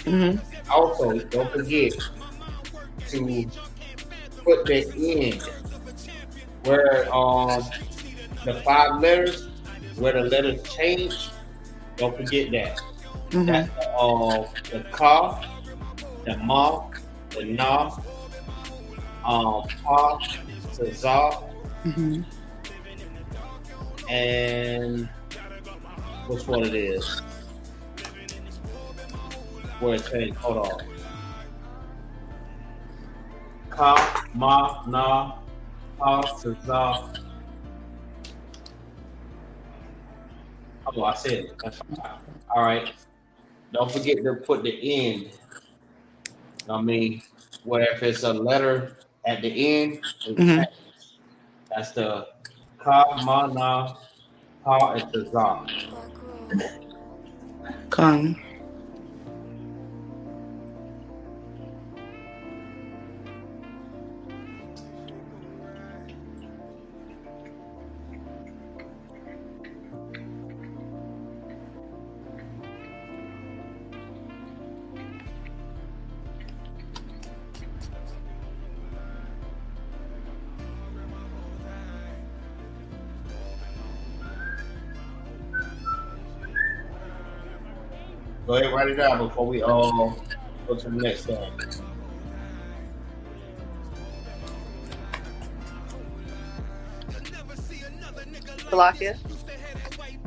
Mm-hmm. Also, don't forget to put the end where the 5 letters, where the letters change. Don't forget that. Mm-hmm. That's the ka, the ma, the na, pa, tazar, Mm-hmm. and which one it is? Where it changed? Hold on. Ka, ma, na, pa, tazar. Oh, I said it. That's fine. All right. Don't forget to put the end. I mean, where if it's a letter at the end, Mm-hmm. that's the ka, ma, na, pa, and tazar. Come. Go ahead, write it down before we go to the next song. Salakia.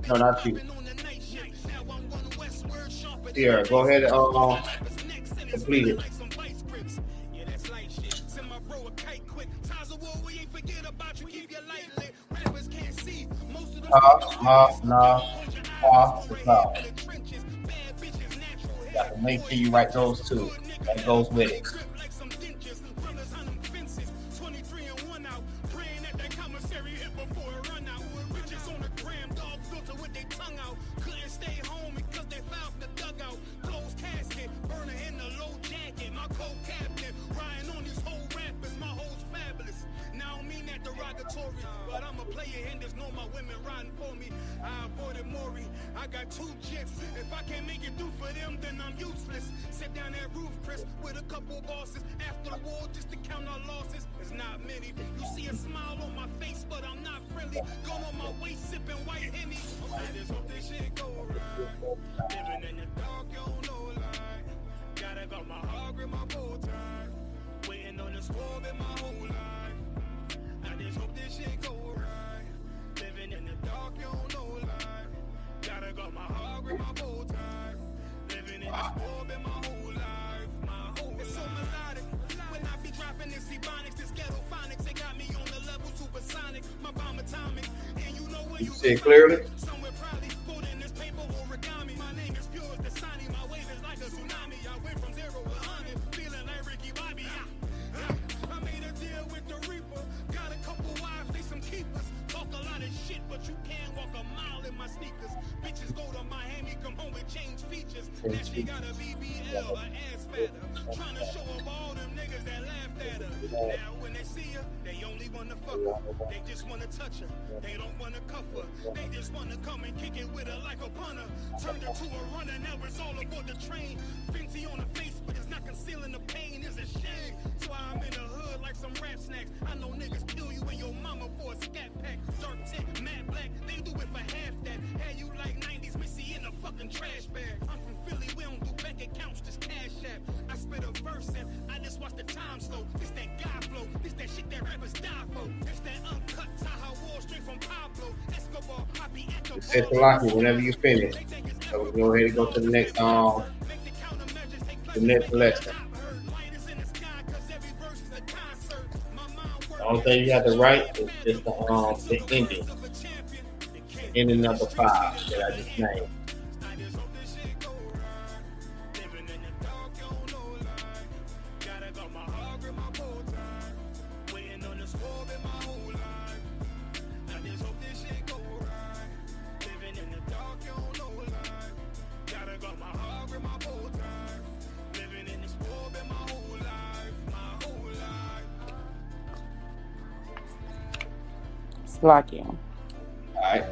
No, not you. Here, go ahead and complete it. Ma, na, pa, tazar. You have to make sure you write those two. That goes with it. But I'm a player and there's no my women riding for me. I avoided Maury. I got 2 jets. If I can't make it through for them, then I'm useless. Sit down that roof, Chris, with a couple bosses. After the war, just to count our losses. There's not many. You see a smile on my face, but I'm not friendly. Gone on my waist, sipping white Henny. I just hope this shit go right. Living in the dark, you don't know lie. Gotta got my heart with my bow tie. Waiting on the squad in my whole life. I just hope this shit go right. Living in the dark, you don't know lie. Gotta got my heart with my bow tie. Living in the squad in my whole life. My whole it's so melodic. When I be dropping this HISPANICS, this ghetto phonics, they got me on the level supersonic. My bomb atomic. And you know where you see it clearly? Somewhere probably put in this paper origami. My name is pure as the Sani. My wave is like a tsunami. I went from 0 to 100, feeling like Ricky Bobby. I made a deal with the Reaper. Got a couple wives, they some keepers. Talk a lot of shit, but you can't walk a mile in my sneakers. Bitches go to Miami, come home with change features. That she got a BBL, an ass fatter. Trying to show up all them niggas that laughed at her. Now when they see her, they only wanna fuck her. They just wanna touch her. They don't wanna cuff her. They just wanna come and kick it with her like a punter. turned her to a runner, now it's all aboard the train. Fancy on the face, but it's not concealing the pain, is a shame. So I'm in the hood like some rap snacks. I know niggas kill you and your mama for a scat pack. Dark tint, matte black, they do it for half that. Had you like 90s Missy in a fucking trash bag. I'm from Philly, we don't do bank accounts, just cash app. I spit a verse and I just watch the time slow. This that guy flow, this that shit that rappers die for. This that uncut Taha Wall straight from Pablo Escobar. I be at the Set the locker whenever you finish. So we'll go ahead and go to the next lesson. The only thing you have to write is just the ending number 5 that I just named. Like you. All right.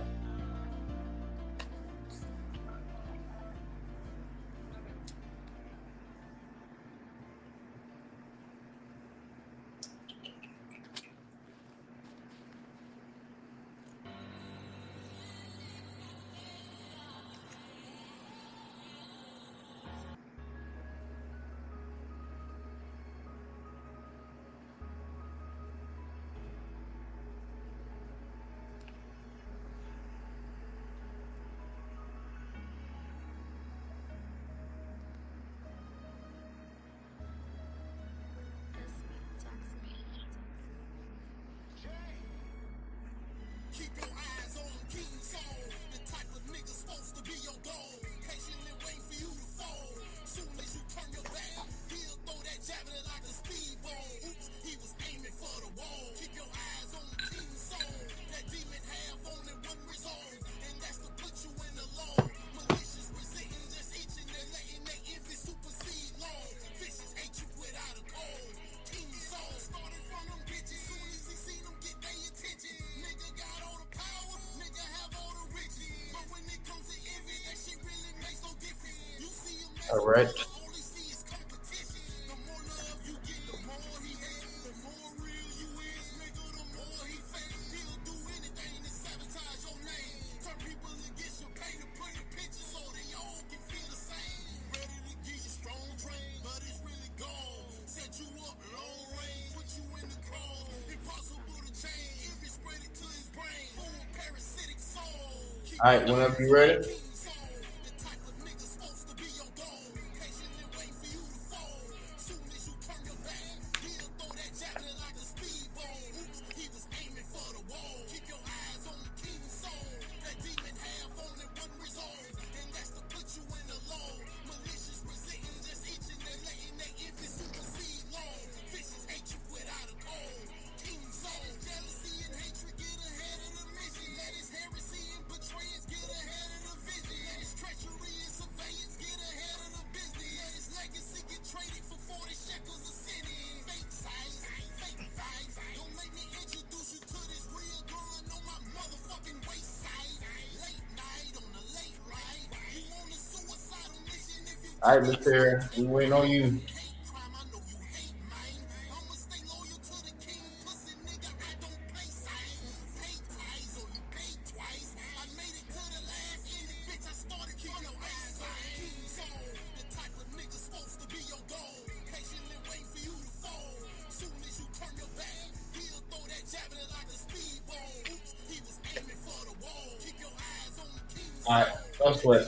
Keep your eyes on King Soul, the type of nigga supposed to be your dog. Patiently wait for you to fall. Soon as you turn your back, he'll throw that javelin like a speedball. Oops, he was aiming for the wall. Keep your eyes on King Soul, that demon have only one resolve, and that's to put you in the law. Malicious resenting, just itching and letting their envy supersede law. Vicious hate you without a cause. King Soul started from them bitches. Soon as he seen them get their attention, nigga got all the power, nigga have all the riches. But when it comes to envy, that shit really makes no difference. You see him as All right. you only see his competition. The more love you get, the more he hates. The more real you is, nigga, the more he fake. He'll do anything to sabotage your name. Turn people against your pain and put in pictures so they all can feel the same. Ready to give you strong train, but it's really gone. Set you up long range, put you in the crawl. Impossible to change, if you spread it to his brain. Full parasitic soul. All right, whenever you ready. The type of nigga supposed to be your dog. Patiently wait for you to fall. Soon as you turn your back, he'll throw that javelin like a speedball. Oops, he was aiming for the wall. Keep your eyes on King Soul. That demon have only one resolve, and that's to put you in the law. Malicious resenting, just itching and letting their envy supersede law. Vicious hate you without a cause. King Soul, jealousy and hatred get ahead of the mission. Let his heresy and betrayals get ahead of the vision. Let his treachery and surveillance get ahead of the business. Let his legacy get traded for 40 shekels a city. Fake size, fake vibes. Don't make me introduce you to this real gun on my motherfucking wayside. Late night on the late ride. You on a suicidal mission if you All right, Miss Sarah, we waiting on you. hate crime, I know you hate mine. I'ma stay loyal to the king, pussy nigga, I don't play sides. Pay ties or you pay twice. I made it to the last ending, bitch, I started from your outside. King Soul, the type of nigga supposed to be your dog. Patiently wait for you to fall. Soon as you turn your back, he'll throw that javelin like a speedball. Oops, he was aiming for the wall. Keep your eyes on King Soul. All right, that's what.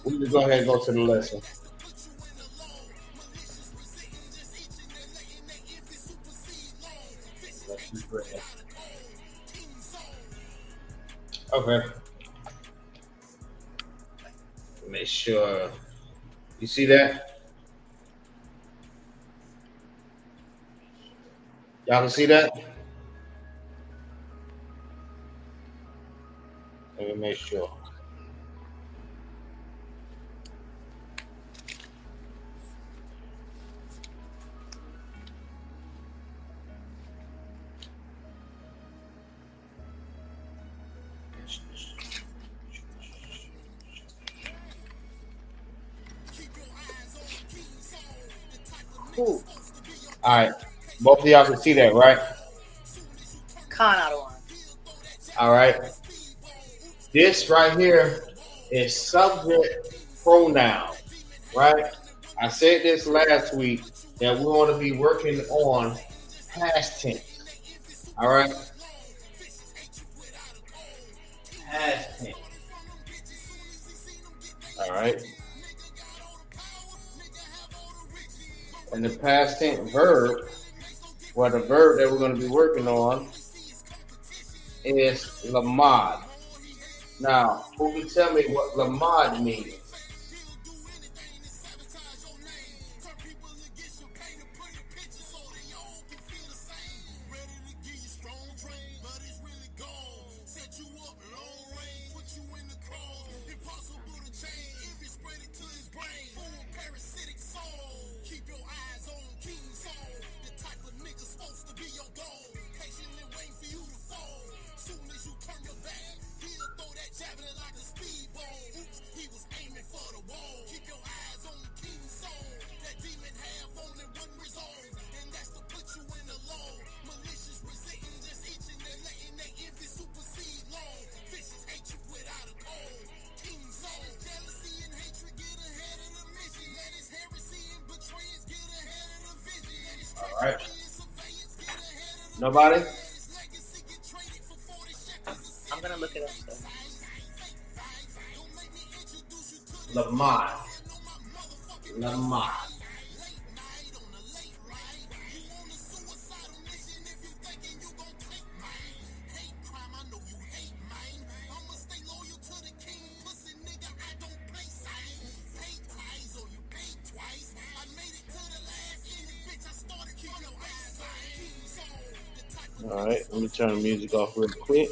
We can go ahead and go to the lesson. That's to put you in the law. Malicious resenting, just itching and letting their envy supersede law. Vicious Let's hate keep you reading. without a cause. King Soul. Okay. Make sure you see that. Y'all can see that. Let me make sure. Who? All right. Both of y'all can see that, right? Khan out of one. All right. This right here is subject pronoun, right? I said this last week that we want to be working on past tense. All right. Past tense. All right. And the past tense verb, well, the verb that we're going to be working on is lamad. Now, who can tell me what lamad means? All right. Nobody? I'm gonna look it up. So. Lamad. Lamad. All right, let me turn the music off real quick.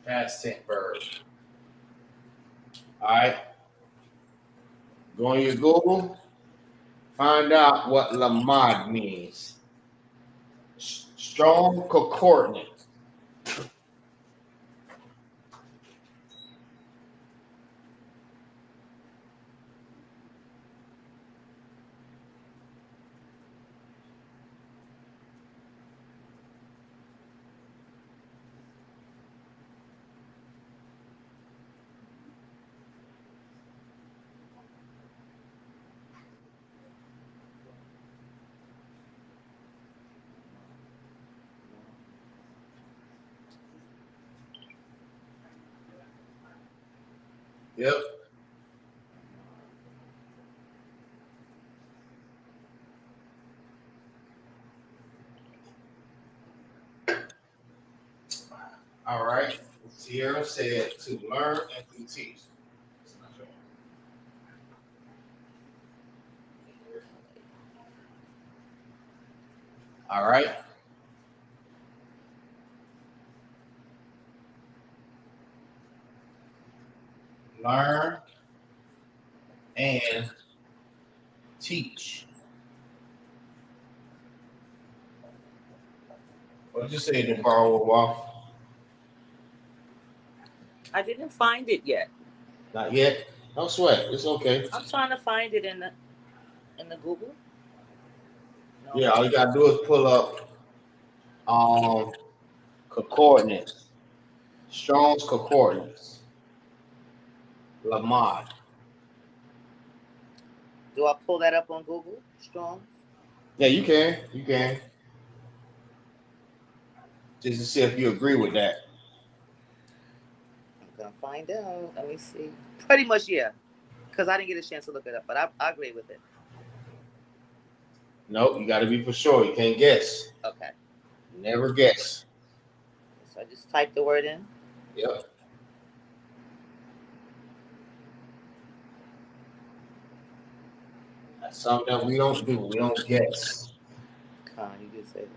Past tense verb. All right. Go on your Google. Find out what lamad means. Strong concordance. Yep. All right. Sierra said to learn and to teach. All right. Learn and teach. What did you say to borrow a waffle? I didn't find it yet. Not yet. Don't sweat. It's okay. I'm trying to find it in the Google. No. Yeah, all you gotta do is pull up concordance. Strong's concordance. Lamad. Do I pull that up on Google? Strong. Yeah, you can. You can. Just to see if you agree with that. I'm gonna find out. Let me see. Pretty much, yeah. Because I didn't get a chance to look it up, but I agree with it. No, you got to be for sure. You can't guess. Okay. Never guess. So I just typed the word in. Yep. That's something that we don't do. We don't guess. Con, you did say that.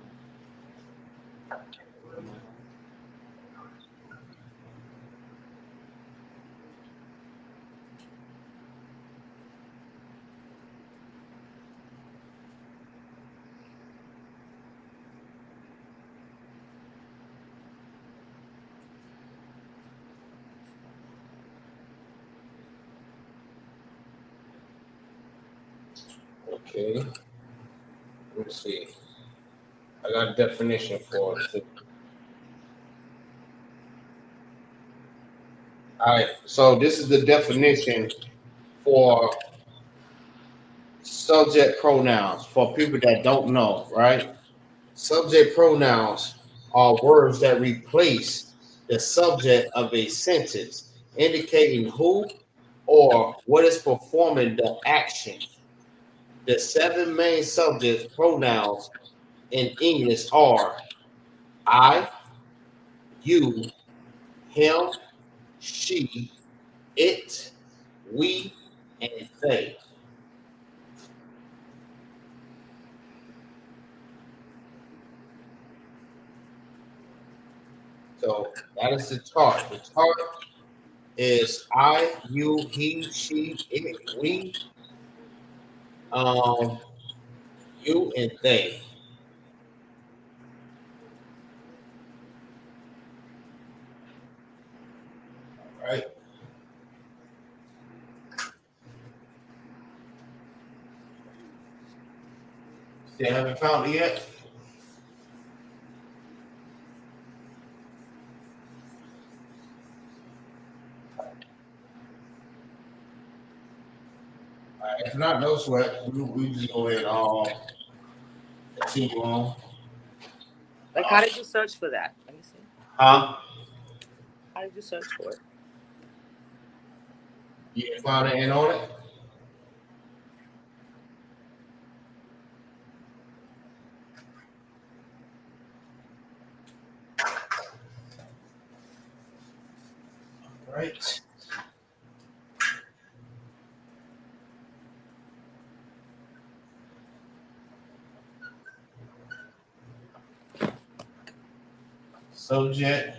Okay. Let's see. I got a definition for it too. All right. So this is the definition for subject pronouns for people that don't know, right? Subject pronouns are words that replace the subject of a sentence, indicating who or what is performing the action. The 7 main subject pronouns in English are I, you, him, she, it, we, and they. So that is the chart. The chart is I, you, he, she, it, we, you, and they. All right. Still haven't found it yet? All right, if not, no sweat. We just go ahead and continue on. Like, how did you search for that? Let me see. Huh? How did you search for it? You didn't find anything on it? All right. Subject.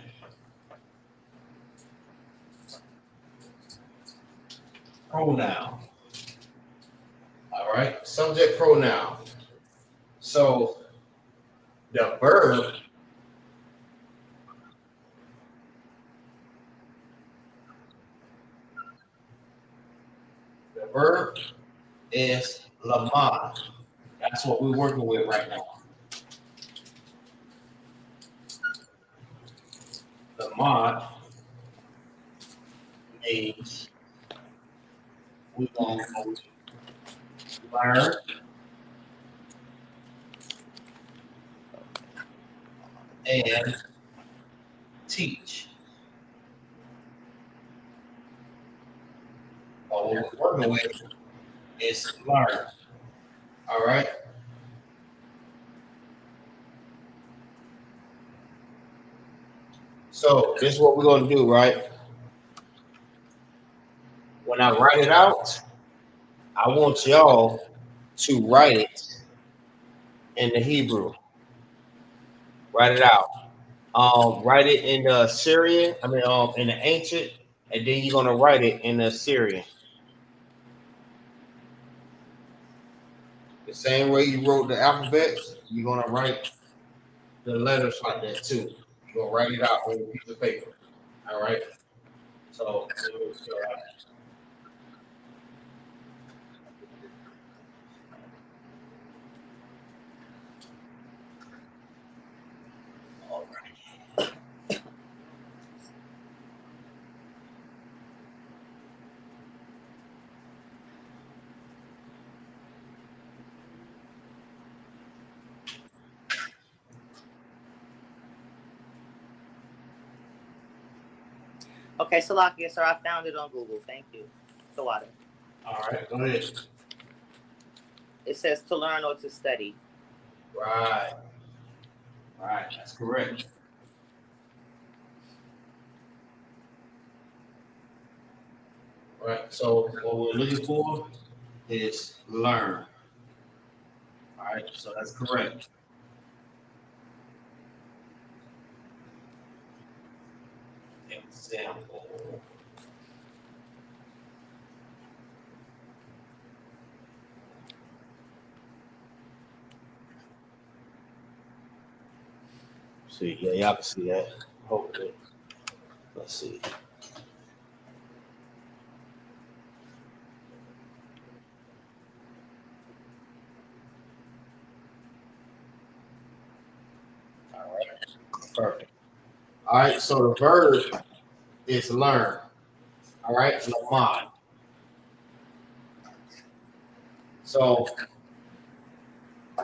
Pronoun. All right. Subject pronoun. So the verb is lamad. That's what we're working with right now. Lamad means we're going to learn and teach. But what we're working with is learn. All right. So this is what we're going to do, right? When I write it out, I want y'all to write it in the Hebrew. Write it out. Write it in the Syrian. In the ancient, and then you're gonna write it in the Syrian. The same way you wrote the alphabet, you're gonna write the letters like that too. You're gonna write it out on a piece of paper. All right. So. Okay, Salakia, sir, I found it on Google. Thank you. The water. All right, go ahead. It says to learn or to study. Right. Right, that's correct. Right, so what we're looking for is learn. All right, so that's correct. Example. See, yeah, y'all can see that. Hopefully. Let's see. All right. Perfect. All right, so the verb is learn. All right, lamad. So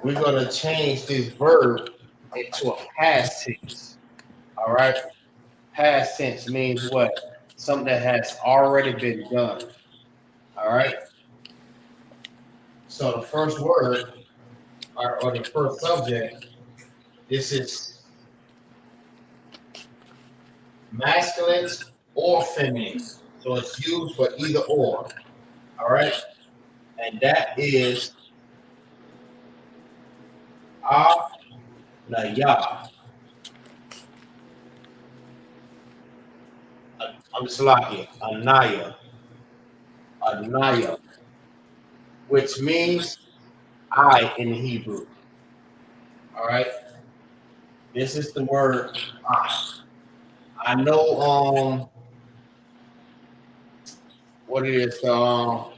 we're gonna change this verb into a past tense. All right. Past tense means what? Something that has already been done. All right. So the first word or the first subject, this is masculine or feminine. So it's used for either or. All right. And that is Naya. I'm just like Anaya. Anaya. Which means I in Hebrew. All right. This is the word I. I know what it is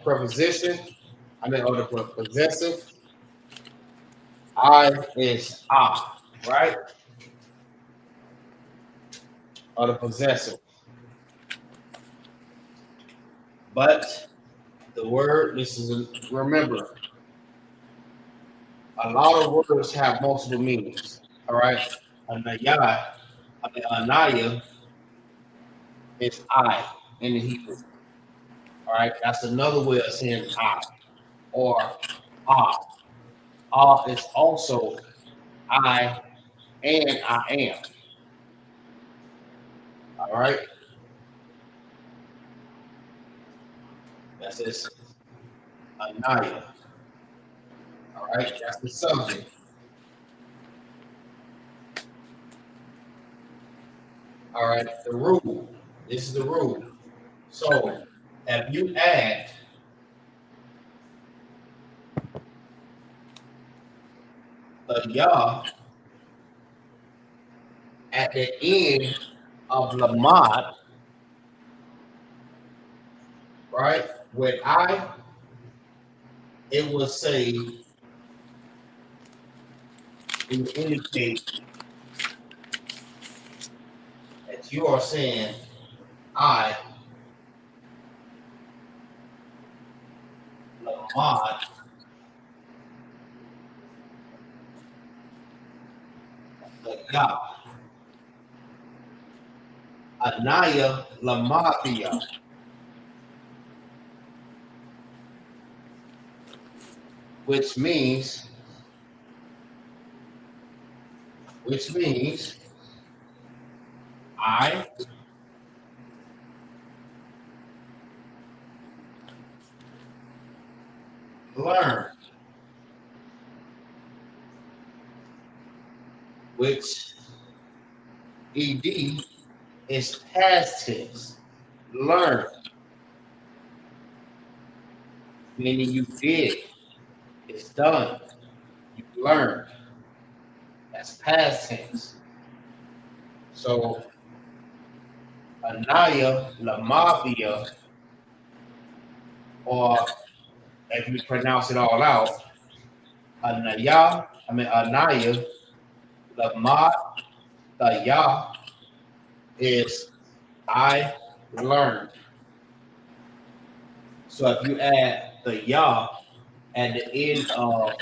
preposition. I mean or the possessive. I is right? Or the possessive. But the word, remember, a lot of words have multiple meanings. All right. Anaya is I in the Hebrew. All right. That's another way of saying I or ah. Ah is also I and I am. All right. That's this Anaya. All right. That's the subject. All right. The rule. This is the rule. So if you add the Yah at the end of Lamad, right? With I, it will say, it will indicate that you are saying I, Lamad, the Yah. Anaya Lamadia. Which means I learn, which ED is past tense. Learn, meaning you did. It's done. You learned. That's past tense. So Anaya Lamavia, or if you pronounce it all out, Anaya Lamadaya is I learned. So if you add the Yah at the end of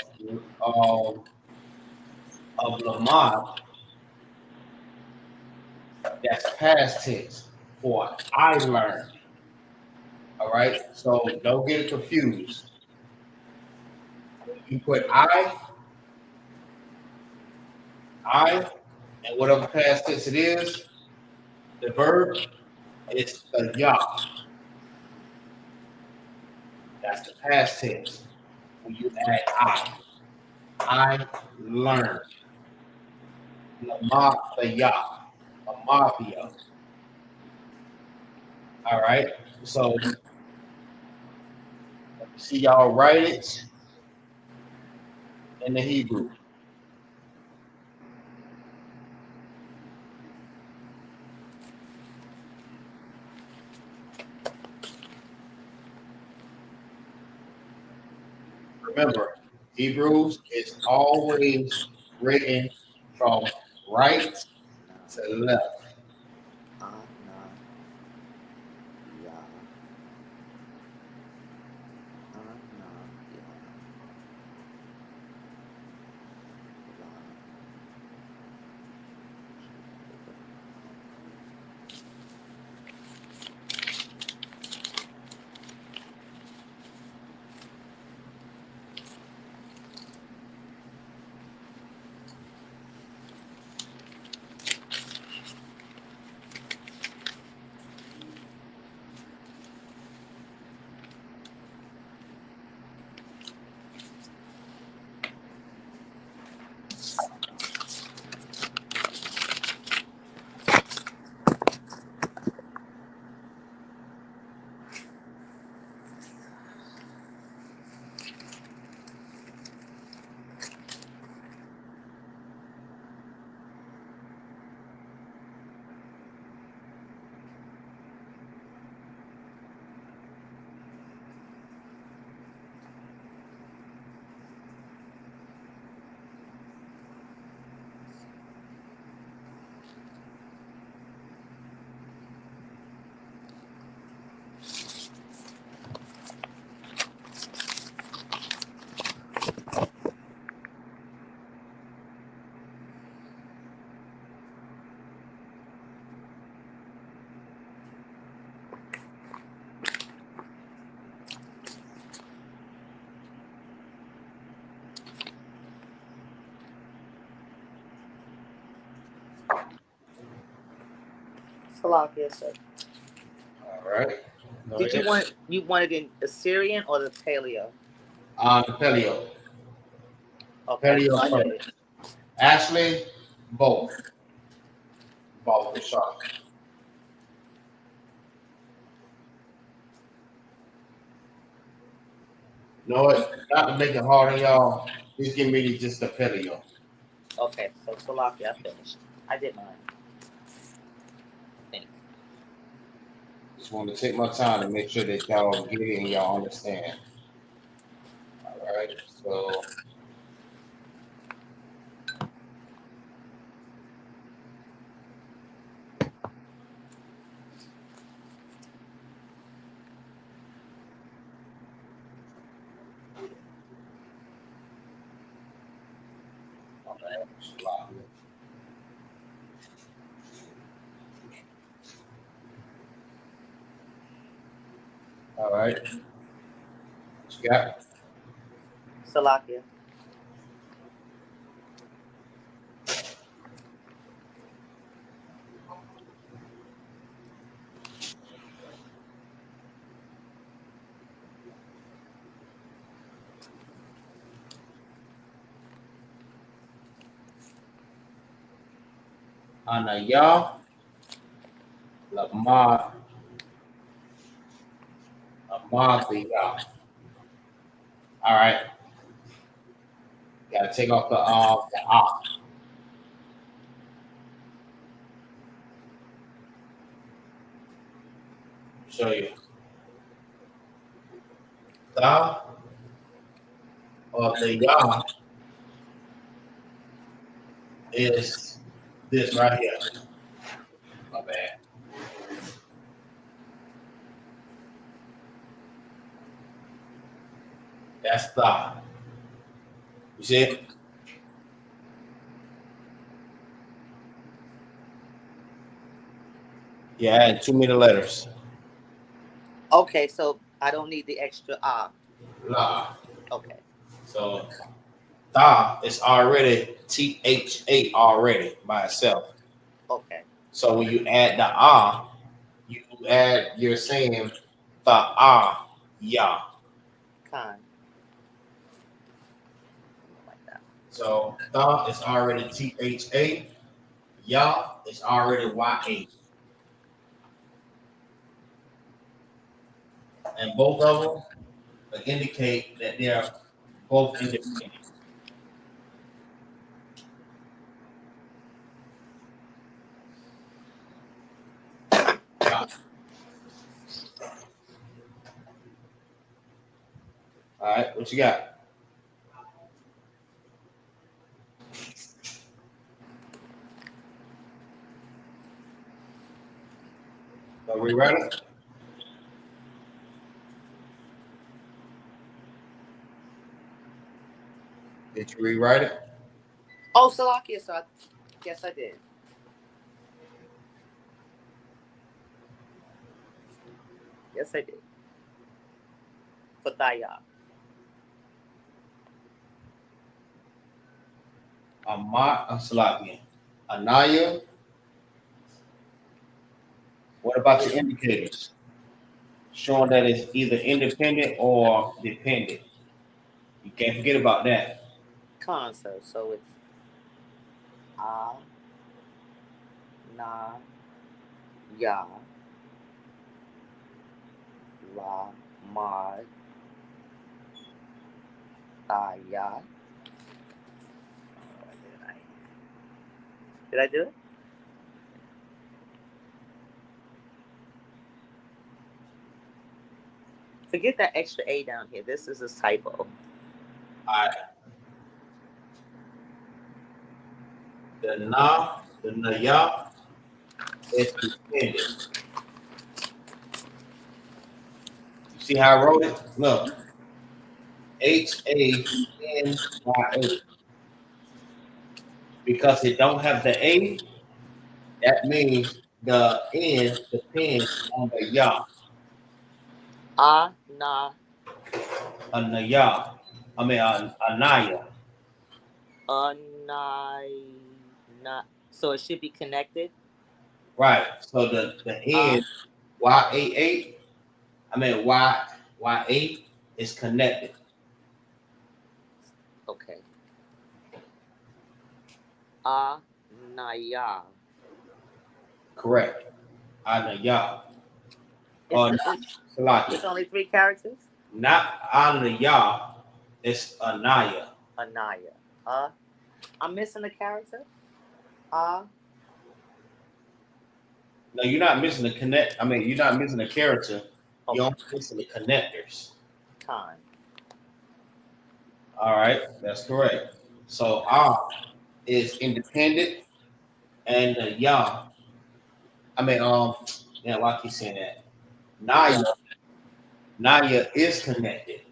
Lamad, that's past tense for I learned. All right, so don't get it confused. You put I, and whatever past tense it is, the verb is the ya. That's the past tense. When you add I learned. Lamafia, a mafia. All right, so see y'all write it in the Hebrew. Remember, Hebrews is always written from right to left. Salakia, sir. All right. Did you want it in Assyrian or the Paleo? The Paleo. Okay. Paleo first. Ashley, both. Both the shark. You know what? Not to make it hard on y'all, just give me just the Paleo. Okay, so Salakia, I finished. I did mine. Thank you. Just want to take my time to make sure that y'all get it and y'all understand. All right, so all right. What you got? Salakia. Anaya, Lamar, Amathia. All right. Got to take off the ah. Show you. The of the Yah is this right here. My bad. That's the. You see it? Yeah, and too many letters. Okay, so I don't need the extra ah. Nah. Okay. So tha is already THA already by itself. Okay. So when you add the you're saying the ya. Con. Like that. So tha is already THA, ya is already YA. And both of them indicate that they're both independent. Yeah. All right, what you got? So we ready? Did you rewrite it? Oh, Salakia, so yes, I did. Yes, I did. For Thaya. Salakia. Anaya. What about your indicators? Showing that it's either independent or dependent. You can't forget about that. Concert. So it's ah, na, ya, la, ma, Thaya. Did I do it? Forget that extra A down here. This is a typo. All right. The naya is dependent. You see how I wrote it? Look. HANYA. Because it don't have the A, that means the N depends on the ya. Na. Anaya. Anaya. Na. So it should be connected. Right. So the N YA is connected. Okay. Naya. Correct. Anaya. It's only 3 characters? Not Anaya. It's Anaya. Anaya. I'm missing a character? No, you're not missing the connect. You're not missing a character. Okay. You're only missing the connectors. Time. All right, that's correct. So is independent, and ya. Why I keep saying that? Naya is connected.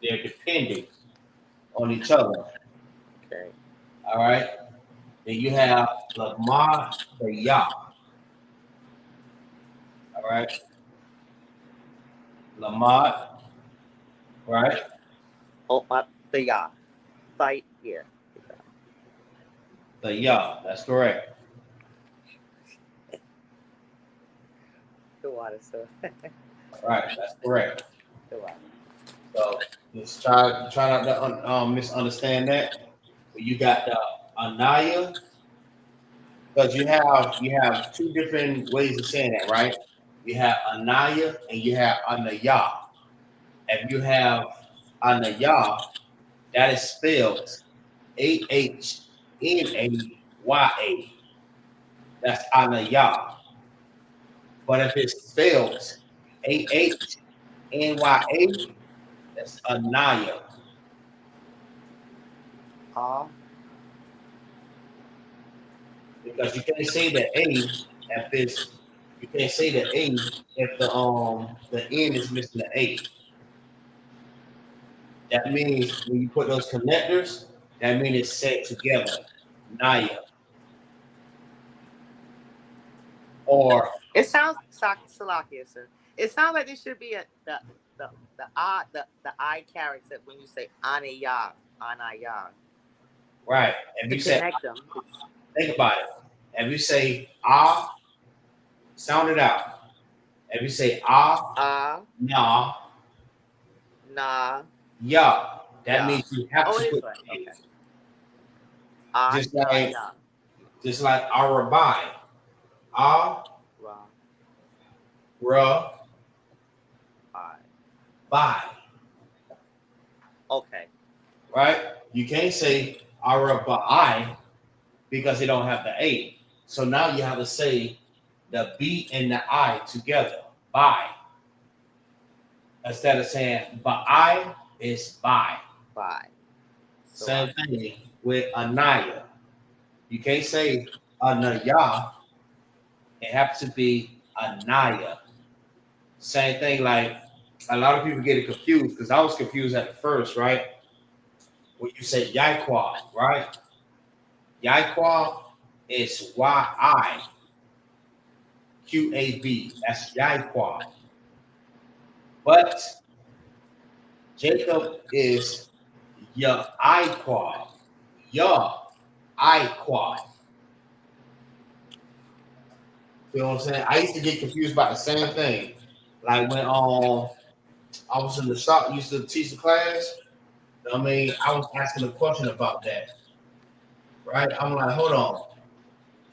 They're depending on each other. Okay. All right. Then you have the ya. All right. Lamad, right? Oh, the ya. Fight here. The ya, that's correct. The water, so. Right, that's correct. The water. So let's try not to misunderstand that. You got the Anaya, because you have 2 different ways of saying that, right? You have Anaya and you have Anaya. If you have Anaya, that is spelled AHNAYA. That's Anaya. But if it's spelled AHNYA, that's Anaya. Because you can't say the A you can't say the A if the N is missing the A. That means when you put those connectors, that means it's set together. Naya. Or It sounds Salakia, sir. It sounds like there should be the I character when you say Anaya. Right. If To you say, connect them. think about it. If you say ah, sound it out. If you say ah, nah, ya, that means you have to put right. it. Okay. Just like Arabai. Ah, ra, by. Okay. Right? You can't say Arabai because they don't have the A. So now you have to say the B and the I together. By. Instead of saying Ba'ai, it's by. So Same thing with Anaya. You can't say Anaya. It has to be Anaya. Same thing, like a lot of people get it confused because I was confused at first, right? When you say Yaiqua, right? Yaiqua is YIQAB. That's Yaiqua. But Jacob is Yaiqua. Yaiqua. You know what I'm saying? I used to get confused about the same thing. Like when I was in the shop, used to teach the class. I mean, I was asking a question about that. Right? I'm like, hold on.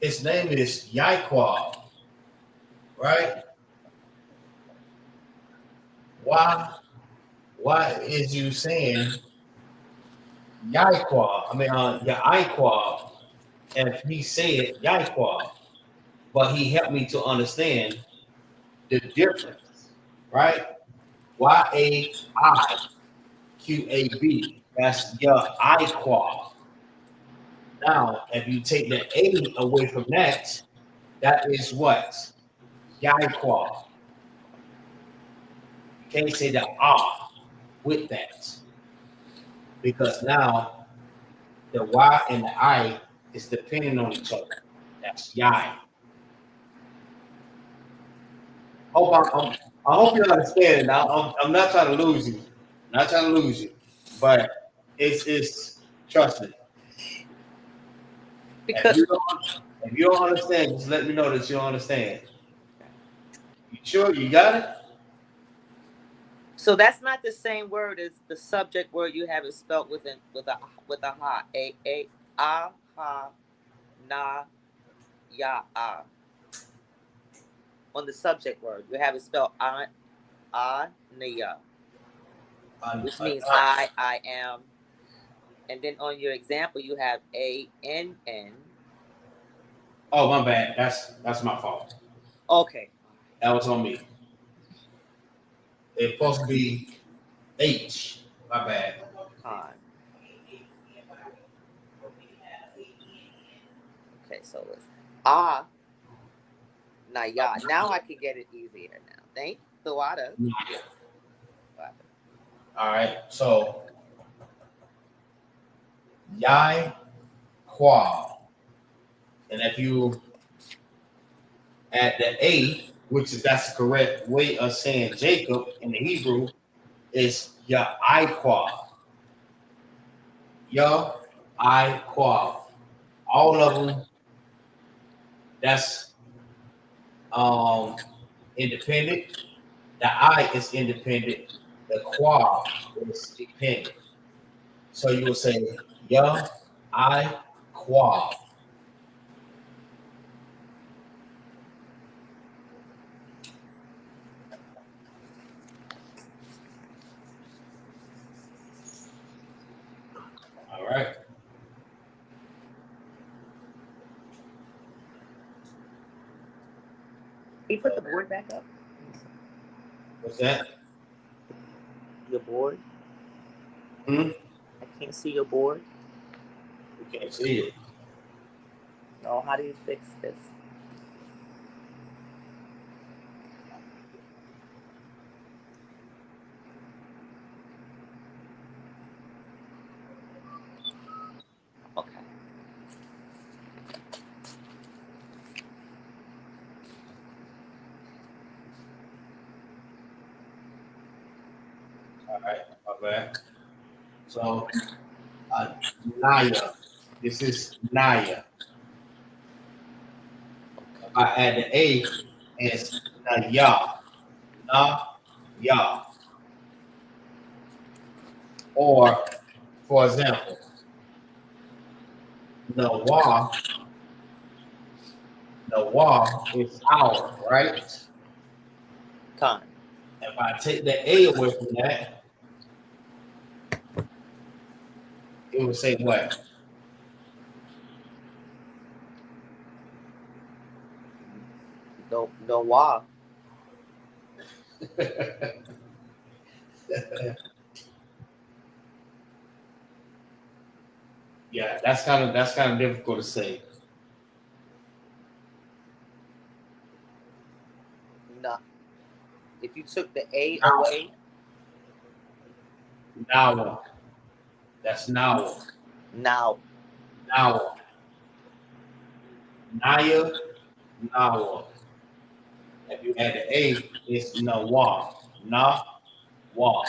His name is Yaiqua. Right? Why is you saying Yaiqua? I mean, Yaiqua. If he said Yaiqua, but he helped me to understand the difference, right? YAIQAB. That's Yaiqua. Now, if you take the A away from that, that is what? Yaiqua. You can't say the ah with that. Because now the Y and the I is depending on each other. That's Yai. I hope you understand. I'm not trying to lose you. Not trying to lose you. But it's trust me. Because if you don't understand, just let me know that you don't understand. You sure you got it? so that's not the same word as the subject word you have it spelled with a ha. Ha na ya ah. On the subject word, you have it spelled na ya, which means I am. And then on your example, you have ANN. Oh, my bad. That's my fault. Okay. That was on me. It's supposed to be H. My bad. Okay, so it's na ya. Now I can get it easier now. Thank the water. All right, so Yai Qua. And if you add the A, that's the correct way of saying Jacob in the Hebrew, is Yaiqua. Yaiqua. All of them, that's independent. The I is independent. The Qua is dependent. So you will say Yaiqua. All right. Can you put the board back up? What's that? Your board? I can't see your board. You can't see it. No, how do you fix this? Okay. All right, my bad. So, Naya. This is Naya. If I add the A, it's Naya. Ya. Or, for example, Nawa. Nawa is our, right? Con. If I take the A away from that, it would say what? No wah. Yeah, that's kind of difficult to say. Nah. If you took the A Now, away, Nawa. That's Nawa. now. Nawa. Naya, Nawa. If you add the A, it's Nawa. Na-wa.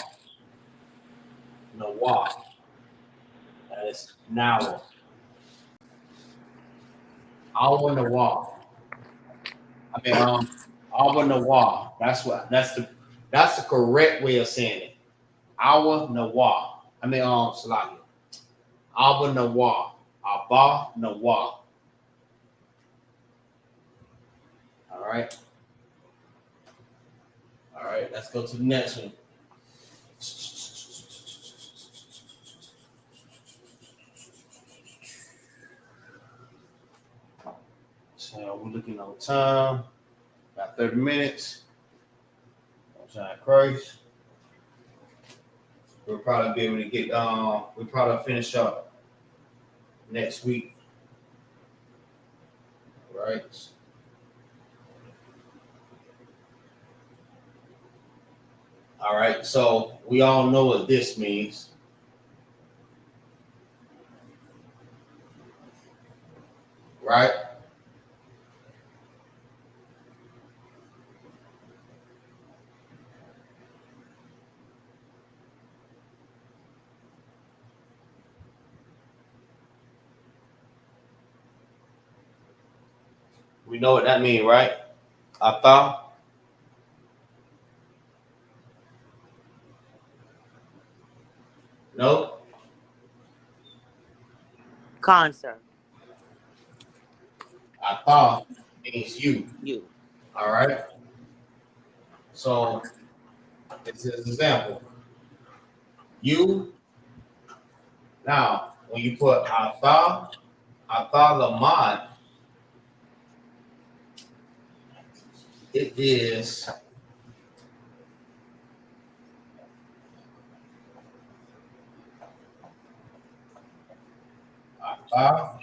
Nawa. That is Nawa. Awa Nawa. I mean, Awa Nawa. That's the correct way of saying it. Awa Nawa. I mean, Salaki. Awa Nawa. Abba Nawa. All right. All right. Let's go to the next one. So we're looking on time. About 30 minutes. On Christ. We'll probably be able to get we'll probably finish up next week. Right. All right, so we all know what this means. Right? We know what that means, right? Ata. No? Con, sir. Ata means you. You. All right. So it's an example. You. Now, when you put Ata Lamad, it is Ata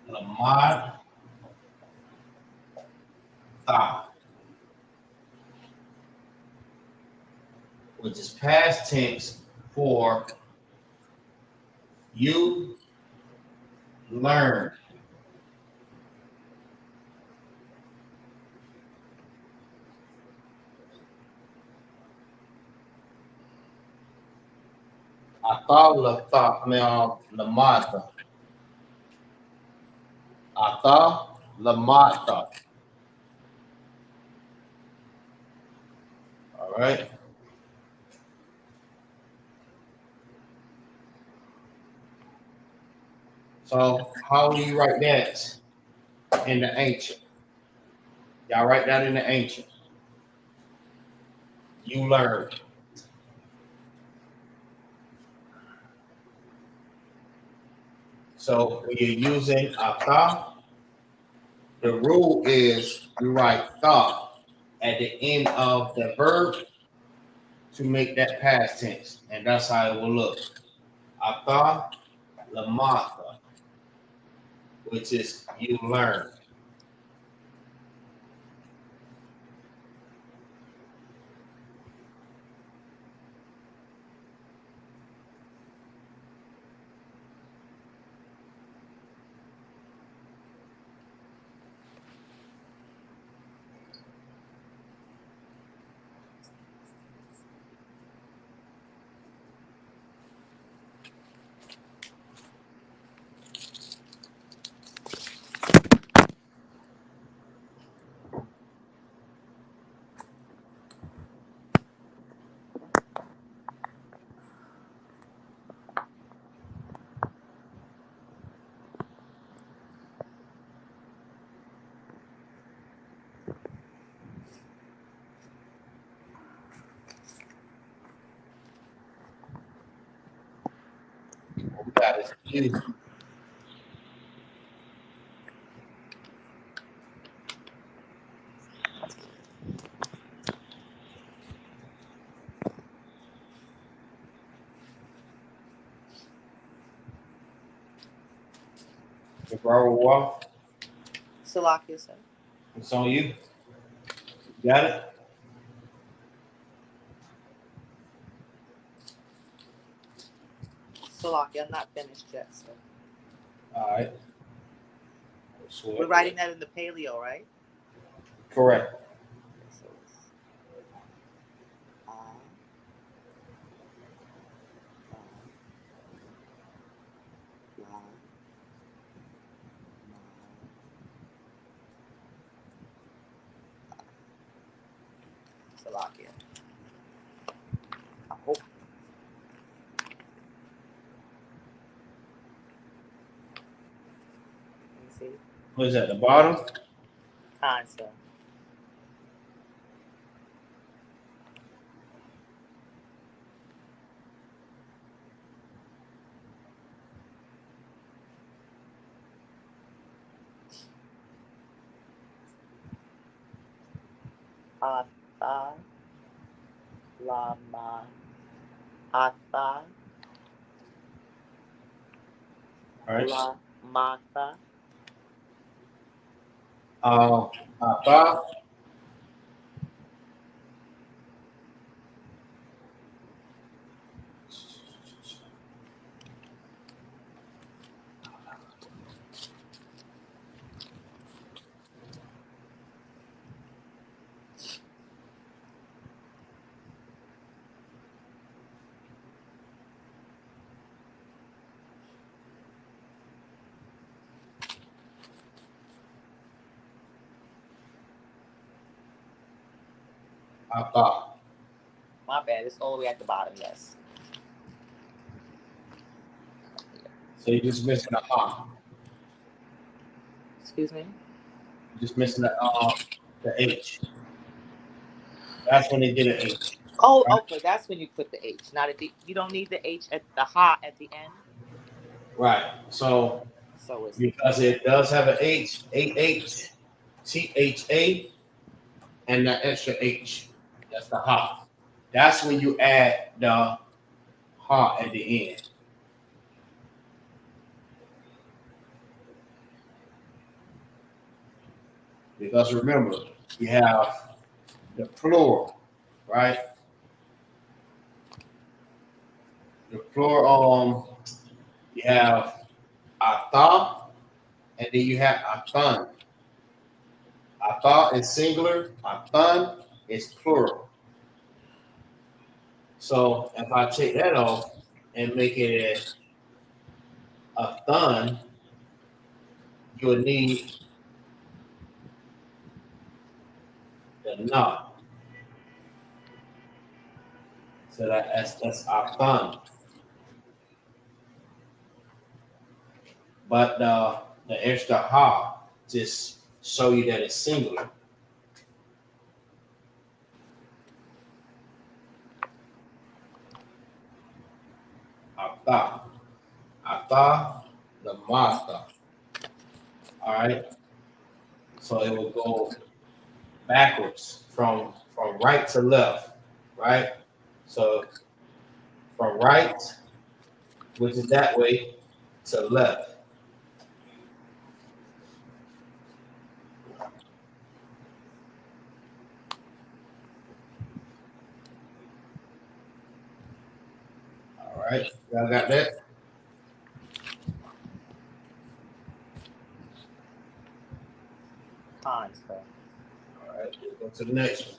Lamad Tha, which is past tense for you learn. Lamata. Ata Lamata. All right. So how do you write that in the ancient? Y'all write that in the ancient. You learn. So when you're using Ata, the rule is you write tha at the end of the verb to make that past tense. And that's how it will look. Ata Lamata, which is you learn. you. The Bravo Wall. Salakia, sir. It's on you. You got it? Salakia, I'm not finished yet, sir. All right. We're writing that in the paleo, right? Correct. So it's Salakia. I hope. Let me see. What is that? The bottom? Concept. Ata, lama, ata, All right. la, mata, Ata. Ata. my bad, it's all the way at the bottom, yes. So you're just missing the ha. Excuse me? You're just missing the H. That's when they did an H. Oh, Right. okay, that's when you put the H, not at the, you don't need the H at the ha at the end. Right. So it's because it does have an H, A-H, T-H-A, and the extra H. That's the ha. That's when you add the ha at the end. Because remember, you have the plural, right? The plural, you have ata, and then you have atan. Ata is singular, atan is plural. So if I take that off and make it a atan, you would need the na. So that's atan. But the extra ha just show you that it's singular. Ata. Ata, the mata. All right. So it will go backwards from right to left, right? So from right, which is that way, to left. All right, y'all got that? concept. All right, we'll go to the next one.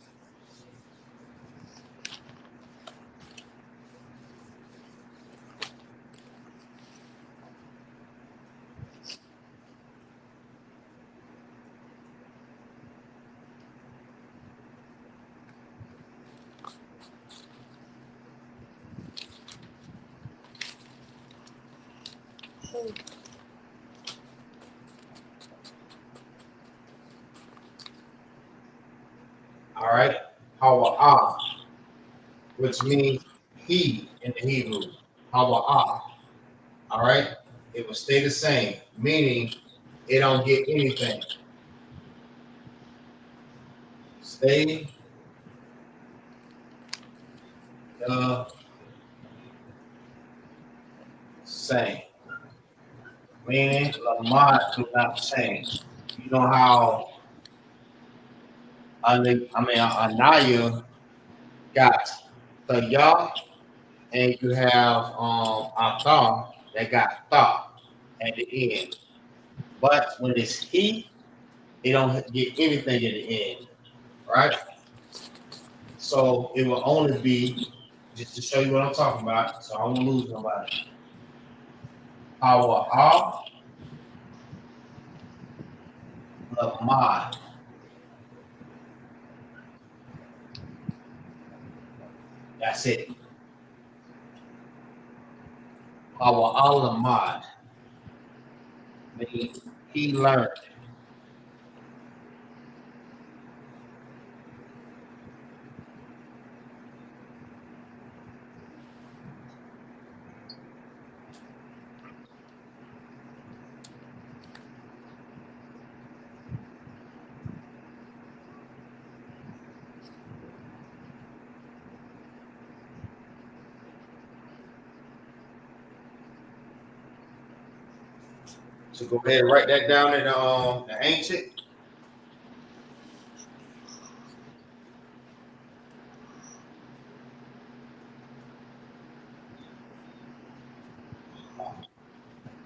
All right, hawa'ah, which means he in the Hebrew. Hawa'ah. All right, it will stay the same, meaning it don't get anything. Stay the same, meaning Lamont do not change. You know how Anaya got the Yah, and you have Atha that got Tha at the end. But when it's he, it don't get anything at the end, right? So it will only be, just to show you what I'm talking about, so I won't lose nobody. Our Lamad. That's it. Our Lamad. Means he learned. So go ahead and write that down in the ancient. Wow.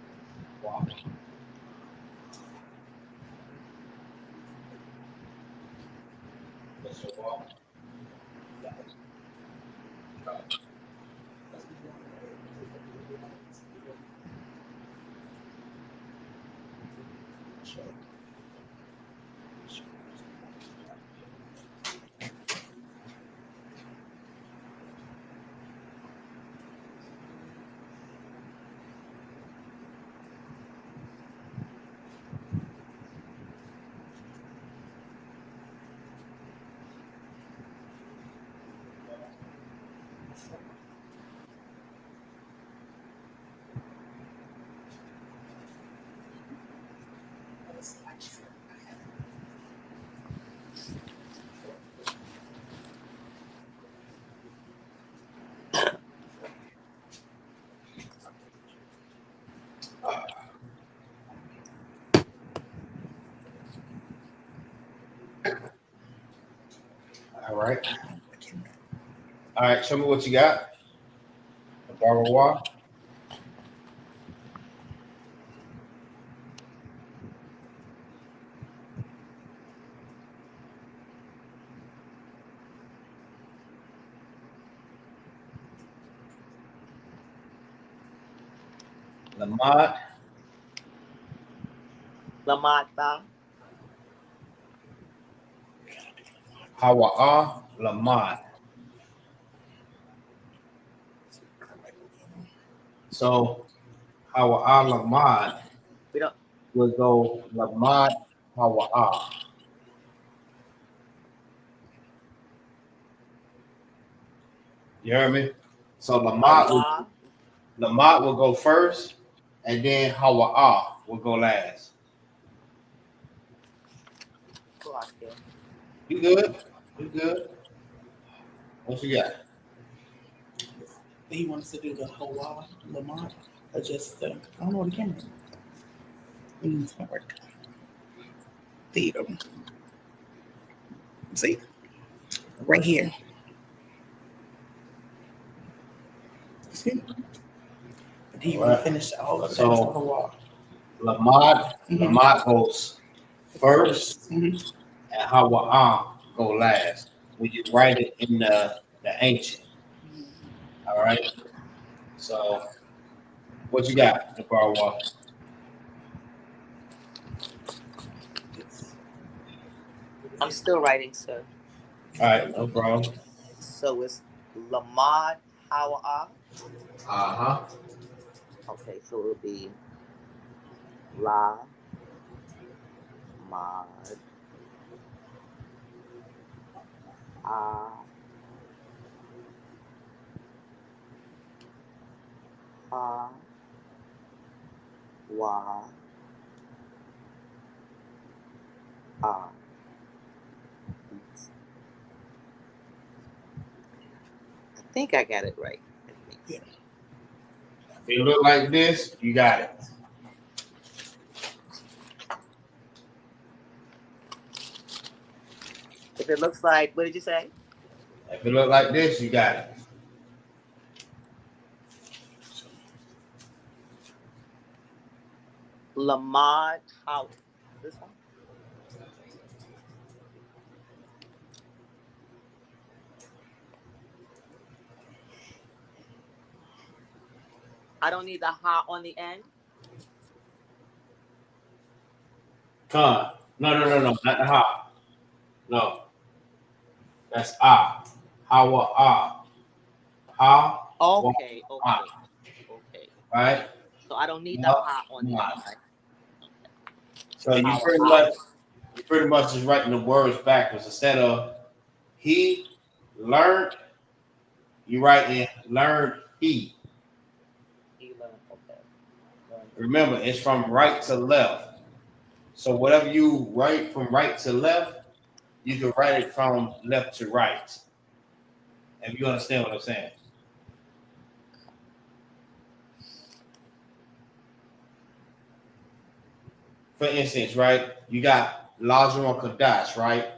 All right. All right. Show me what you got. The Barawa. Lamad. Lamata. Hawa'a. Lamad. So Hawa'a Lamad We don't. will go Lamad Hawa'a. You hear me? So Allah. Lamad will go first, and then Hawa'a will go last. You good? You good? What you got? He wants to do the Hawa Lamont or just the, I don't know what the camera. It's gonna work. Theater. See? Right here. See? But he want to finish all of that. So Lamad goes first, and Hawa'a go last. When you write it in the ancient. All right. So what you got, the Barawa? I'm still writing, sir. All right, no problem. So it's Lamad Hawa'a. Uh-huh. Okay, so it'll be La Mad Ha Wa. Ah. I think I got it right. Yeah. If it look like this, you got it. If it looks like, what did you say? If it look like this, you got it. Lamad House. This one? I don't need the ha on the end. Con. No. Not the ha. No. That's ah. Hawa ah. Ha. Okay. Ah. Okay. Right? So I don't need the ha on the end. Right? So you pretty much just writing the words backwards. Instead of he learned, you write in learned he. He learned. Okay. Remember, it's from right to left. So whatever you write from right to left, you can write it from left to right. If you understand what I'm saying. For instance, right, you got Lashawan Qadash, right?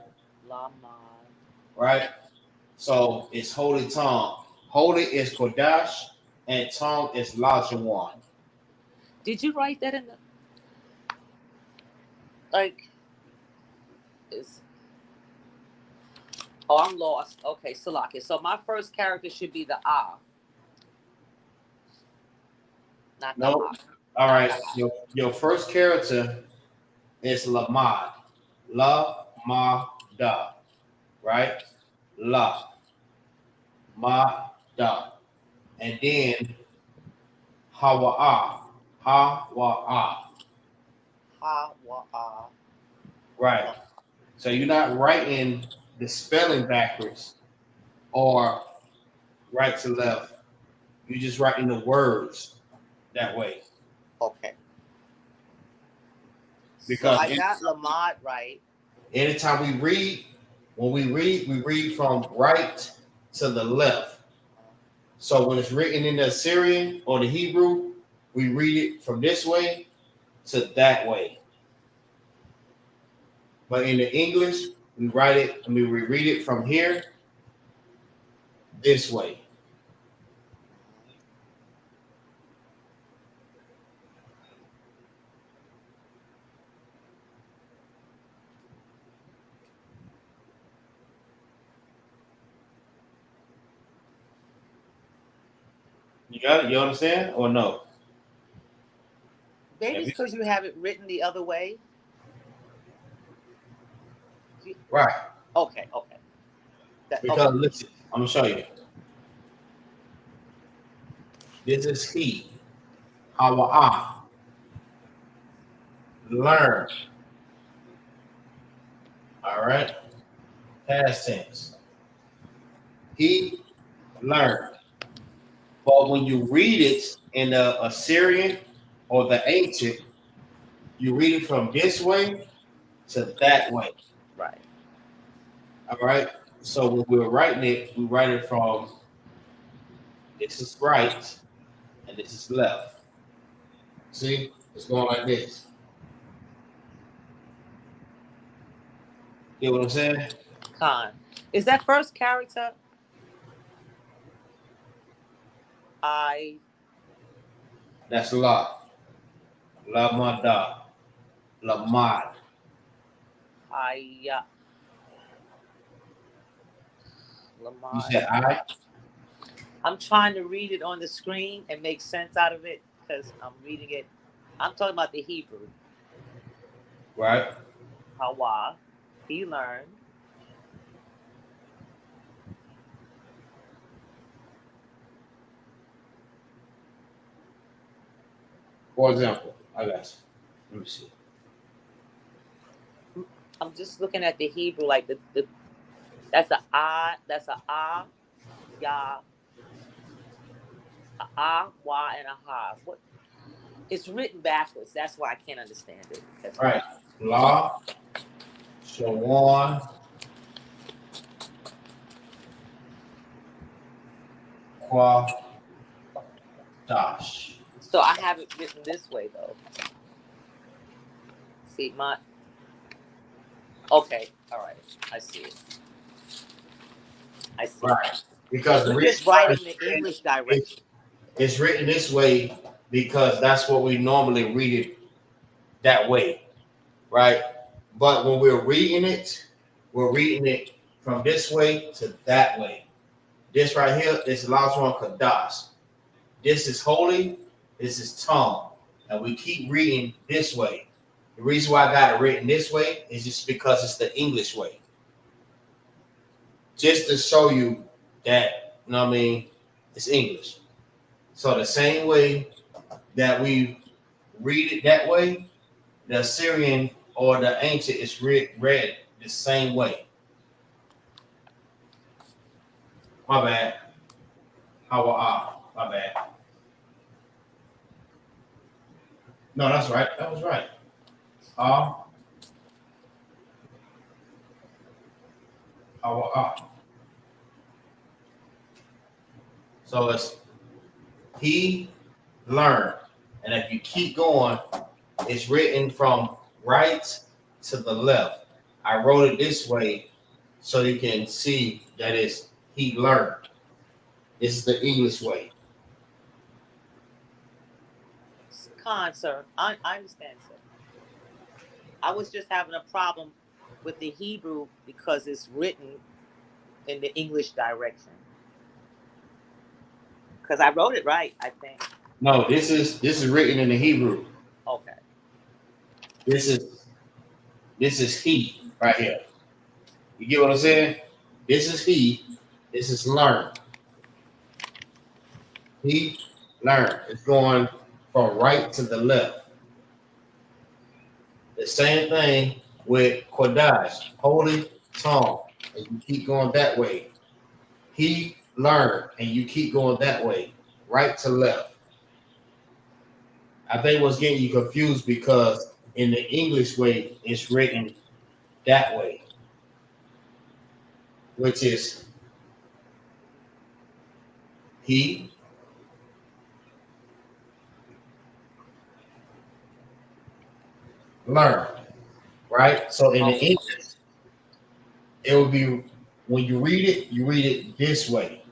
Right? So it's holy tongue. Holy is Qadash and tongue is Lashawan. Did you write that in the like? Oh, I'm lost. Okay, Salaki. So my first character should be the ah. Not the No. All right. Your first character is Lamad. La ma da. Right? La ma da. And then Hawa Ha wa ah. Right. So you're not writing the spelling backwards or right to left. You're just writing the words that way. Okay. Because so I got Lamad right. anytime we read, when we read from right to the left. So when it's written in the Assyrian or the Hebrew, we read it from this way to that way. But in the English, we read it from here this way. You got it? You understand or no? Maybe it's because you have it written the other way. Right. Okay. Because listen, I'm gonna show you. This is he. Hawa learn. All right. Past tense. He learned. But when you read it in the Assyrian or the ancient, you read it from this way to that way. Right. All right. So when we're writing it, we write it from this is right and this is left. See, it's going like this. You know what I'm saying? Khan. Is that first character? That's La. Lamada. Lamad. You said I? I'm trying to read it on the screen and make sense out of it because I'm reading it. I'm talking about the Hebrew. Right. Hawa. He learned. For example, I got you. Let me see. I'm just looking at the Hebrew, like the that's a ah, ya, a ah, wa, and a ha. What? It's written backwards. That's why I can't understand it. That's Right. Lashawan Qadash. So I have it written this way though. See my. Okay. All right. I see it. I see. Right. Because we're just writing the English direction. It's written this way because that's what we normally read it that way, right? But when we're reading it from this way to that way. This right here is Lashawan Qadash. This is holy. This is tongue, and we keep reading this way. The reason why I got it written this way is just because it's the English way. Just to show you that, you know what I mean, it's English. So the same way that we read it that way, the Assyrian or the ancient is read the same way. My bad. My bad. No, that's right. That was right. So it's he learned. And if you keep going, it's written from right to the left. I wrote it this way so you can see that it's he learned. This is the English way. Con, sir. I understand, sir. I was just having a problem with the Hebrew because it's written in the English direction. Because I wrote it right, I think. No, this is written in the Hebrew. Okay. This is he right here. You get what I'm saying? This is he. This is learn. He learned. It's going from right to the left. The same thing with Qadash, holy tongue, and you keep going that way. He learned, and you keep going that way, right to left. I think what's getting you confused because in the English way, it's written that way, which is he learn, right? So in the English, it would be when you read it this way.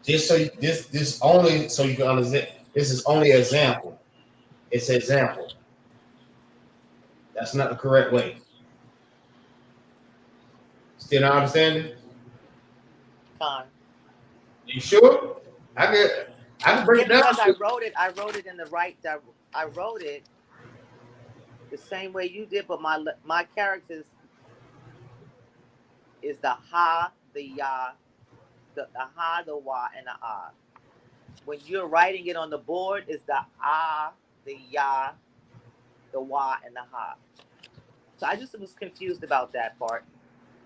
Just so this only so you can understand. This is only an example. It's an example. That's not the correct way. Still not understanding? Fine. You sure? I can break it down. Because I wrote it in the right. I wrote it the same way you did, but my characters is the ha, the ya, the ha, the wa, and the ah. When you're writing it on the board, is the ah, the ya, the wa, and the ha. So I just was confused about that part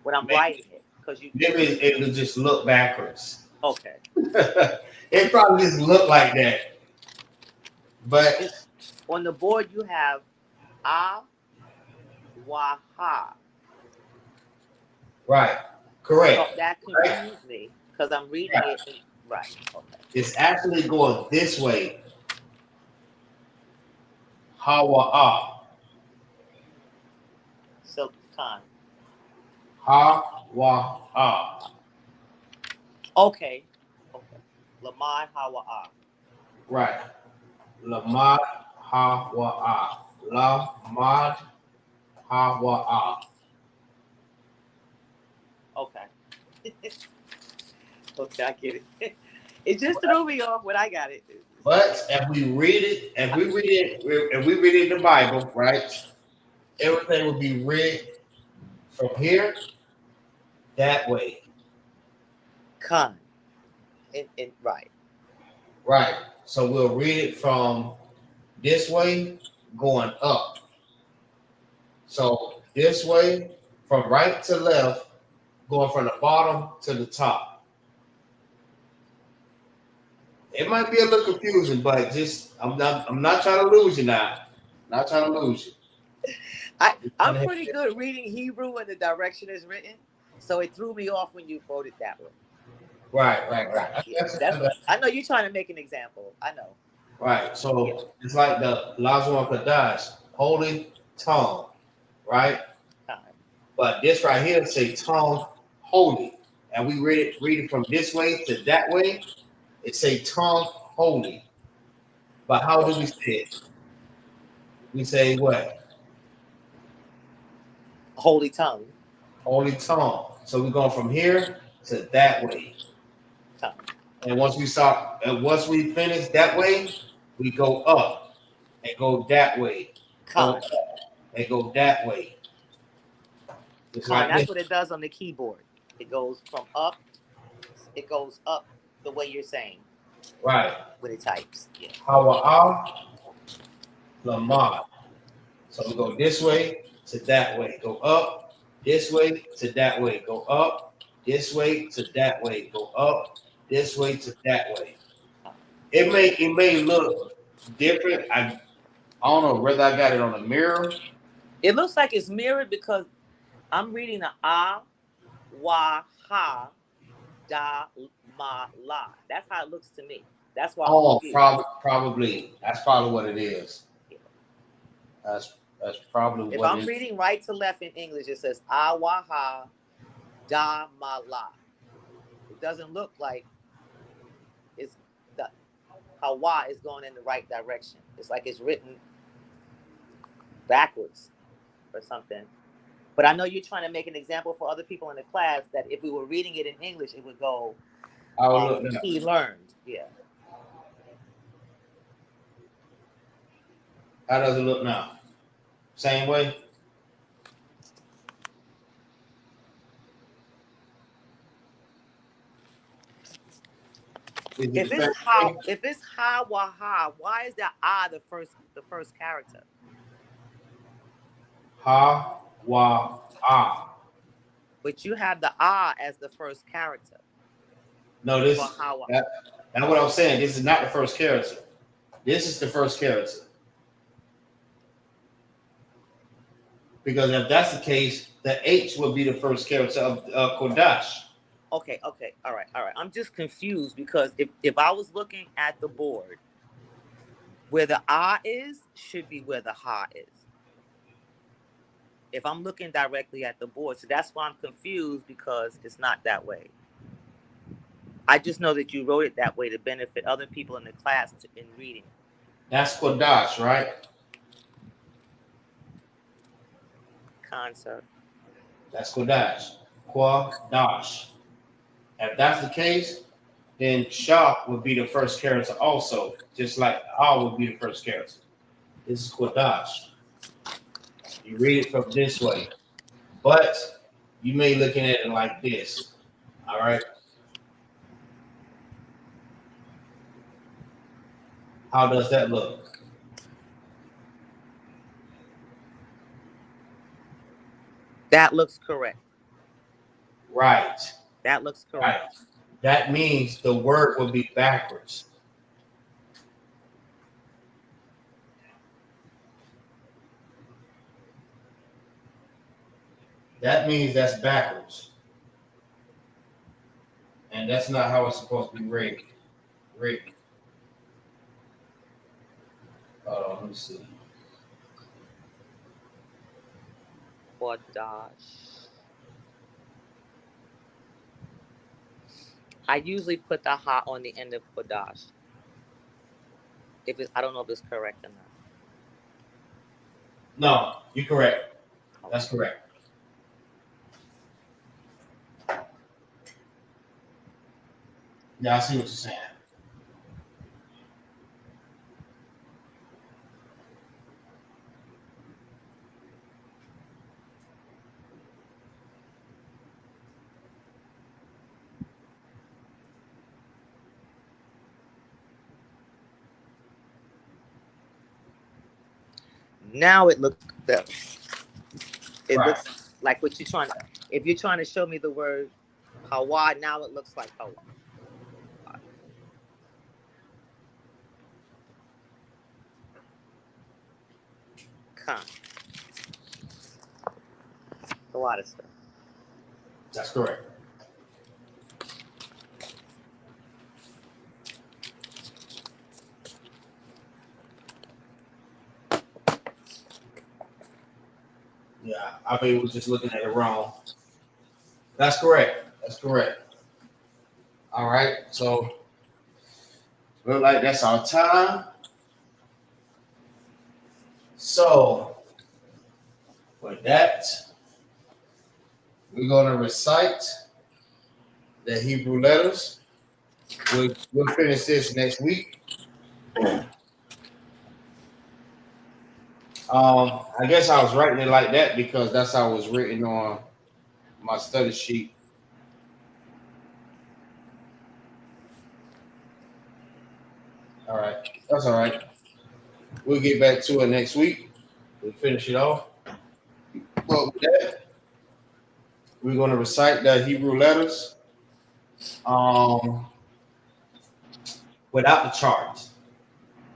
when I'm writing it because maybe it'll just look backwards. Okay. It probably just look like that, but on the board you have ah, wa, ha. Right. Correct. So that confused me because I'm reading it. Right. Okay. It's actually going this way. Ha-wa-ah. So, Khan. Ha-wa-ah. Okay. Okay. Lamai ha-wa-ah. Right. Lamad ha-wa-ah. Lamad ha-wa-ah. Okay. Okay, I get it. It just threw me off when I got it. But if we read it in the Bible, right? Everything will be read from here that way. Con. Right. Right. So we'll read it from this way going up. So this way, from right to left, going from the bottom to the top. It might be a little confusing, but just I'm not trying to lose you now. Not trying to lose you. I'm pretty good reading Hebrew when the direction is written, so it threw me off when you wrote it that way. Right. Yeah, that's what, I know you're trying to make an example. I know. Right. So it's like the Lashawan Qadash, holy tongue, right? But this right here say tongue holy. And we read it from this way to that way. It say tongue holy. But how do we say it? We say what? Holy tongue. Holy tongue. So we're going from here to that way. Tongue. And once we finish that way, we go up and go that way. Go up and go that way. That's what it does on the keyboard. It goes from up. It goes up the way you're saying. Right. When it types. Yeah. Hawa'ah, Lamar. So we go this way to that way. Go up, this way to that way. Go up, this way to that way. Go up, this way to that way. It may look different. I don't know whether I got it on a mirror. It looks like it's mirrored because I'm reading the wa, ha, da, ma, la. That's how it looks to me. That's why. Probably. That's probably what it is. That's probably if what I'm reading right to left in English, it says wa, ha, da, ma, la. It doesn't look like it's the Hawa is going in the right direction. It's like it's written backwards or something. But I know you're trying to make an example for other people in the class that if we were reading it in English, it would go, he learned. Yeah. How does it look now? Same way? If it's ha wa ha, why is that the first character? Ha wa ah. But you have the as the first character. No, that's what I'm saying. This is not the first character. This is the first character. Because if that's the case, the H would be the first character of Qadash. Okay, all right. I'm just confused because if I was looking at the board, where the is should be where the ha is. If I'm looking directly at the board, so that's why I'm confused because it's not that way. I just know that you wrote it that way to benefit other people in the class in reading. That's Qadash, right? Concert. That's Qadash. Qadash. If that's the case, then Shah would be the first character also, just like would be the first character. This is Qadash. You read it from this way, but you may looking at it like this. All right. How does that look? That looks correct. Right. That looks correct. Right. That means the word will be backwards. That means that's backwards. And that's not how it's supposed to be read. Let me see. Qadash. I usually put the ha on the end of Qadash. I don't know if it's correct or not. No, you're correct. That's correct. Yeah, I see what you're saying. Now it looks better. It looks like what you're trying to. If you're trying to show me the word Hawa, now it looks like Hawa. A lot of stuff. That's correct. Yeah, I mean, we're just looking at it wrong. That's correct. That's correct. All right, so look like that's our time. So with that, we're gonna recite the Hebrew letters. We'll finish this next week. I guess I was writing it like that because that's how it was written on my study sheet. All right, that's all right. We'll get back to it next week. We'll finish it off. But with that, we're going to recite the Hebrew letters without the charts,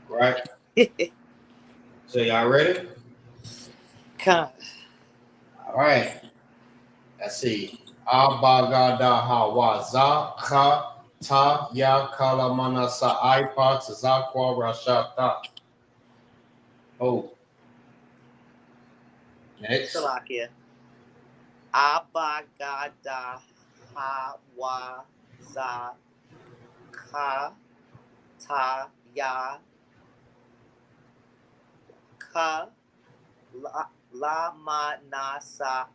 right? So y'all ready? Come. All right. Let's see. Abagada hawaza ka ta ya kalamana sa'ai pa tazakwa rashata. Oh. Next. Salakia. Abagada hawaza ka ta ya ka la manasa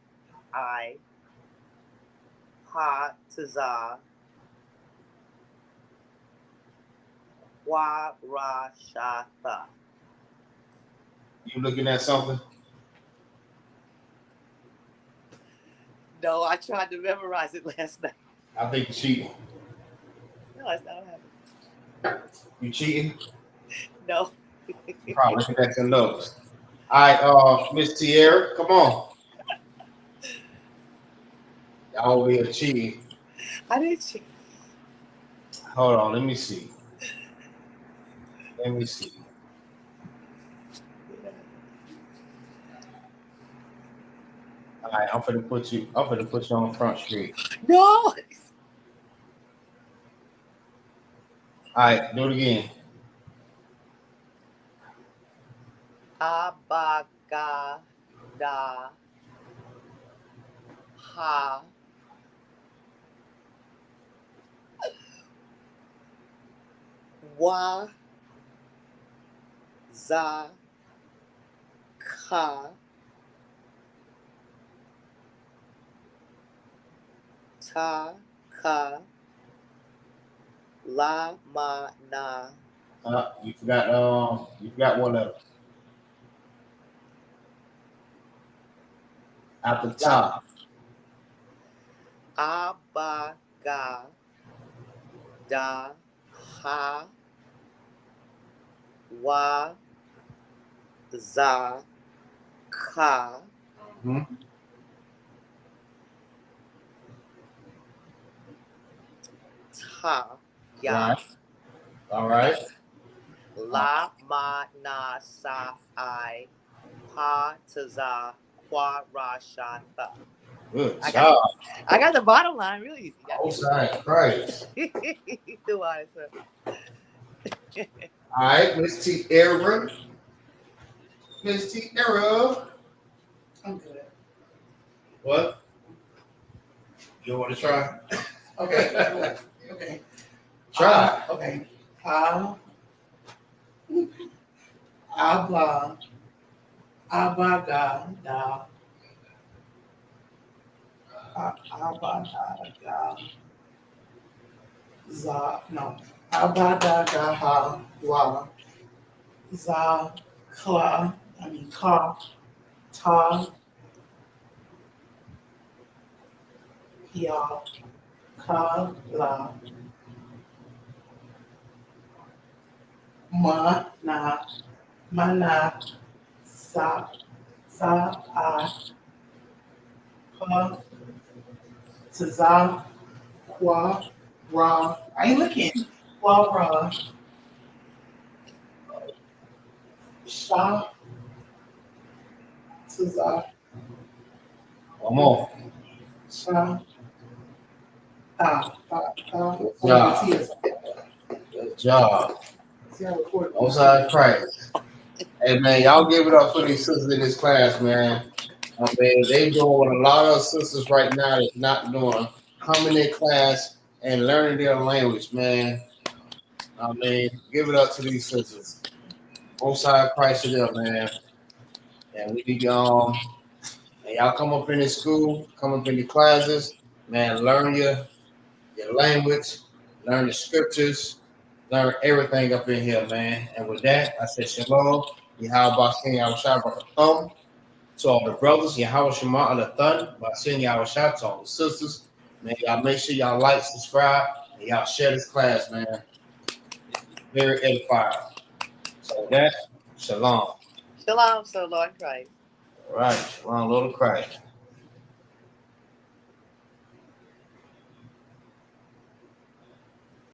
I ha taza wa rashata. You looking at something? No, I tried to memorize it last night. I think you're cheating. No, that's not what happened. You cheating? No. You're probably looking at your notes. All right, Miss Tierra, come on. Y'all over here cheating. I didn't cheat. Hold on, let me see. Let me see. All right, I'm finna put you on Front Street. No. All right, do it again. Abagada ha wa za ka ta ka la ma na. You forgot one of them. At the top. Abaga da ha wa za ka ta ya. Right. All right. La ma na sa I ha taza kwa ra sha tha. Good job. I got the bottom line really easy. Oh, Christ. Do I, sir? All right, Miss Tierra. Miss Tierra. I'm good. What? You want to try? Okay. Okay. Try. Okay. Abaga da. Abada za no. Abada da ha wa za kla. I mean ka ta ya ka la mana sa I ha taza kwa ra. I ain't looking. Kwa ra sha Sister. One more. Good job. Outside Christ. Hey man, y'all give it up for these sisters in this class, man. I mean, they doing what a lot of sisters right now is not doing. Coming in class and learning their language, man. I mean, give it up to these sisters. Outside Christ to them, man. And we need and y'all come up in the school, come up in the classes, man, learn your language, learn the scriptures, learn everything up in here, man. And with that, I said shalom. Yahweh Shem Yahweh to all the brothers, Yahweh Shema Allah Thun, Bashin Yahweh Shah to all the sisters. Man, y'all make sure y'all like, subscribe, and y'all share this class, man. Very edifying. So with that, shalom. Shalom, so Lord Christ. All right, shalom, Lord of Christ.